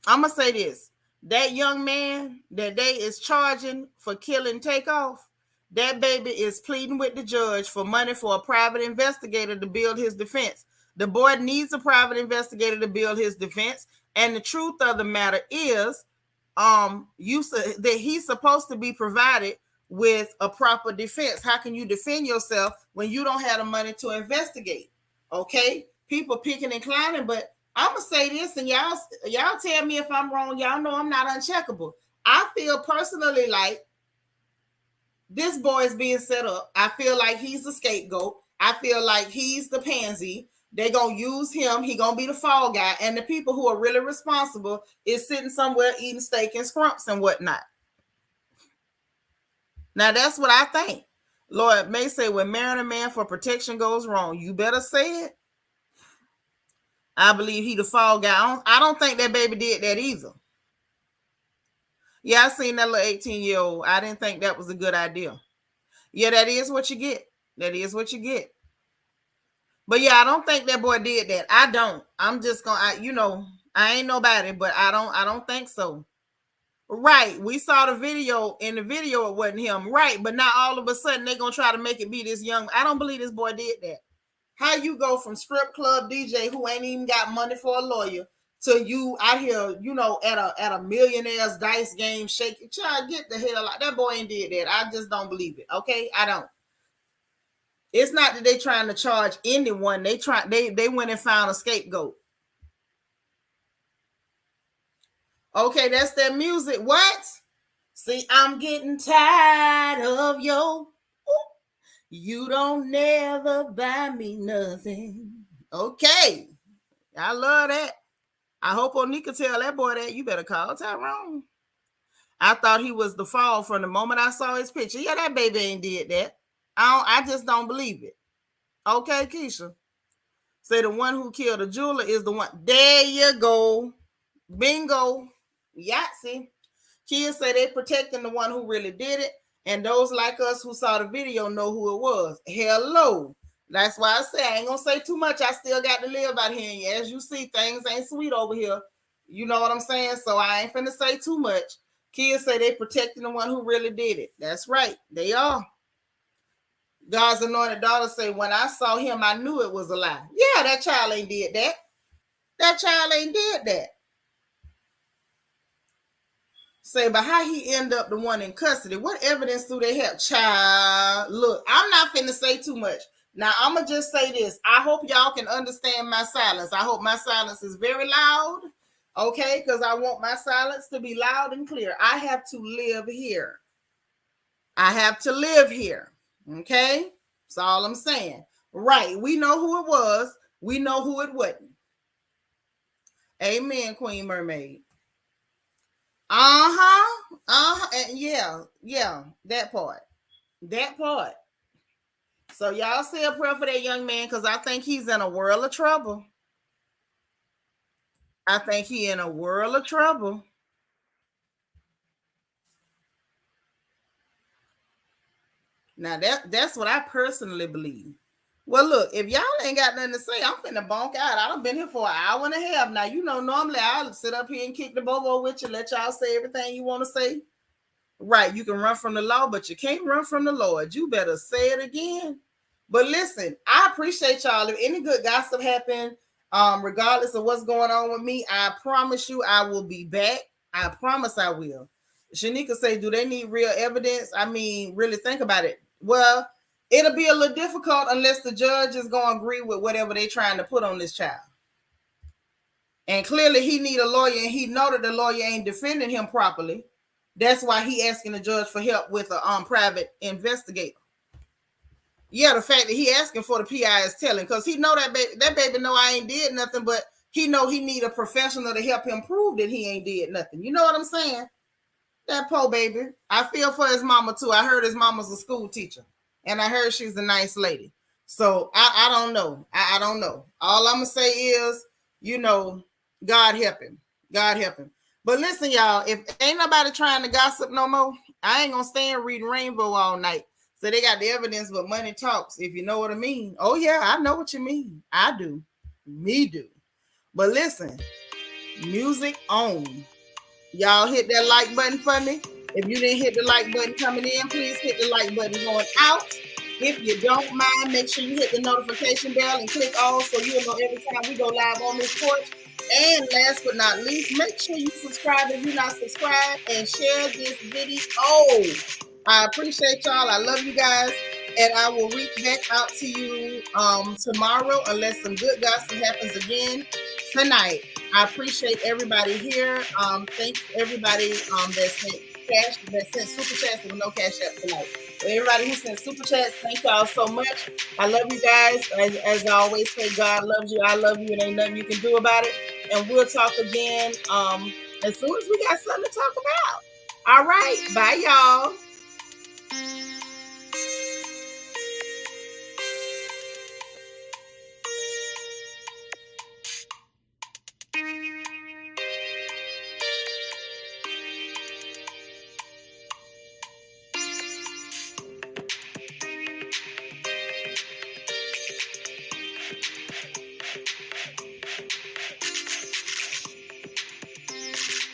going to say this. That young man that they is charging for killing Takeoff, that baby is pleading with the judge for money for a private investigator to build his defense. The boy needs a private investigator to build his defense. And the truth of the matter is, that he's supposed to be provided with a proper defense. How can you defend yourself when you don't have the money to investigate? Okay, people picking and clowning, but I'm gonna say this, and y'all tell me if I'm wrong. Y'all know I'm not uncheckable. I feel personally like this boy is being set up. I feel like he's the scapegoat. I feel like he's the pansy. They're going to use him. He's going to be the fall guy. And the people who are really responsible is sitting somewhere eating steak and scrumps and whatnot. Now, that's what I think. Lord may say, when marrying a man for protection goes wrong, you better say it. I believe he the fall guy. I don't think that baby did that either. Yeah, I seen that little 18-year-old. I didn't think that was a good idea. Yeah, that is what you get. That is what you get. But yeah, I don't think that boy did that. I don't. I'm just gonna, I ain't nobody, but I don't think so. Right. We saw the video. In the video, it wasn't him. Right. But now all of a sudden they're gonna try to make it be this young. I don't believe this boy did that. How you go from strip club DJ who ain't even got money for a lawyer to you out here, at a millionaire's dice game, shake your child, get the hell out. That boy ain't did that. I just don't believe it. Okay, I don't. It's not that they trying to charge anyone. They went and found a scapegoat. Okay, that's that music. What? See, I'm getting tired of you don't never buy me nothing. Okay. I love that. I hope Onika tell that boy that you better call Tyrone. I thought he was the fall from the moment I saw his picture. Yeah, that baby ain't did that. I just don't believe it. Okay, Keisha. Say the one who killed the jeweler is the one. There you go. Bingo. Yahtzee. Kids say they protecting the one who really did it. And those like us who saw the video know who it was. Hello. That's why I say I ain't going to say too much. I still got to live out here. And as you see, things ain't sweet over here. You know what I'm saying? So I ain't finna say too much. Kids say they protecting the one who really did it. That's right. They are. God's anointed daughter say, when I saw him, I knew it was a lie. Yeah, that child ain't did that. That child ain't did that. Say, but how he end up the one in custody? What evidence do they have? Child, look, I'm not finna say too much. Now, I'm going to just say this. I hope y'all can understand my silence. I hope my silence is very loud, okay? Because I want my silence to be loud and clear. I have to live here. I have to live here, okay? That's all I'm saying. Right, we know who it was. We know who it wasn't. Amen, Queen Mermaid. And yeah, that part. That part. So y'all say a prayer for that young man because I think he's in a world of trouble. I think he in a world of trouble. Now that's what I personally believe. Well, look, if y'all ain't got nothing to say, I'm finna bonk out. I done been here for an hour and a half. Now, you know, normally I'll sit up here and kick the bobo with you, let y'all say everything you want to say. Right, you can run from the law, but you can't run from the Lord. You better say it again. But listen, I appreciate y'all. If any good gossip happen, regardless of what's going on with me, I promise you I will be back. I promise I will. Shanika say, do they need real evidence? I mean, really think about it. Well, it'll be a little difficult unless the judge is going to agree with whatever they're trying to put on this child. And clearly he need a lawyer, and he know that the lawyer ain't defending him properly. That's why he asking the judge for help with a private investigator. Yeah, the fact that he asking for the PI is telling, because he know that baby know I ain't did nothing, but he know he need a professional to help him prove that he ain't did nothing. You know what I'm saying? That poor baby. I feel for his mama too. I heard his mama's a school teacher, and I heard she's a nice lady. So I don't know. I don't know. All I'm gonna say is, you know, God help him. God help him. But listen, y'all, if ain't nobody trying to gossip no more, I ain't gonna stand reading Rainbow all night. So they got the evidence, but money talks, if you know what I mean. Oh, yeah, I know what you mean. I do. Me do. But listen, music on. Y'all hit that like button for me. If you didn't hit the like button coming in, please hit the like button going out. If you don't mind, make sure you hit the notification bell and click all so you'll know every time we go live on this porch. And last but not least, make sure you subscribe if you're not subscribed and share this video. Oh, I appreciate y'all. I love you guys. And I will reach back out to you tomorrow unless some good gossip happens again tonight. I appreciate everybody here. Thanks everybody that sent cash, that sent super chats. There were no cash apps tonight. So everybody who sent super chats, thank y'all so much. I love you guys. As I always say, God loves you. I love you. And ain't nothing you can do about it. And we'll talk again as soon as we got something to talk about. All right. Bye, y'all.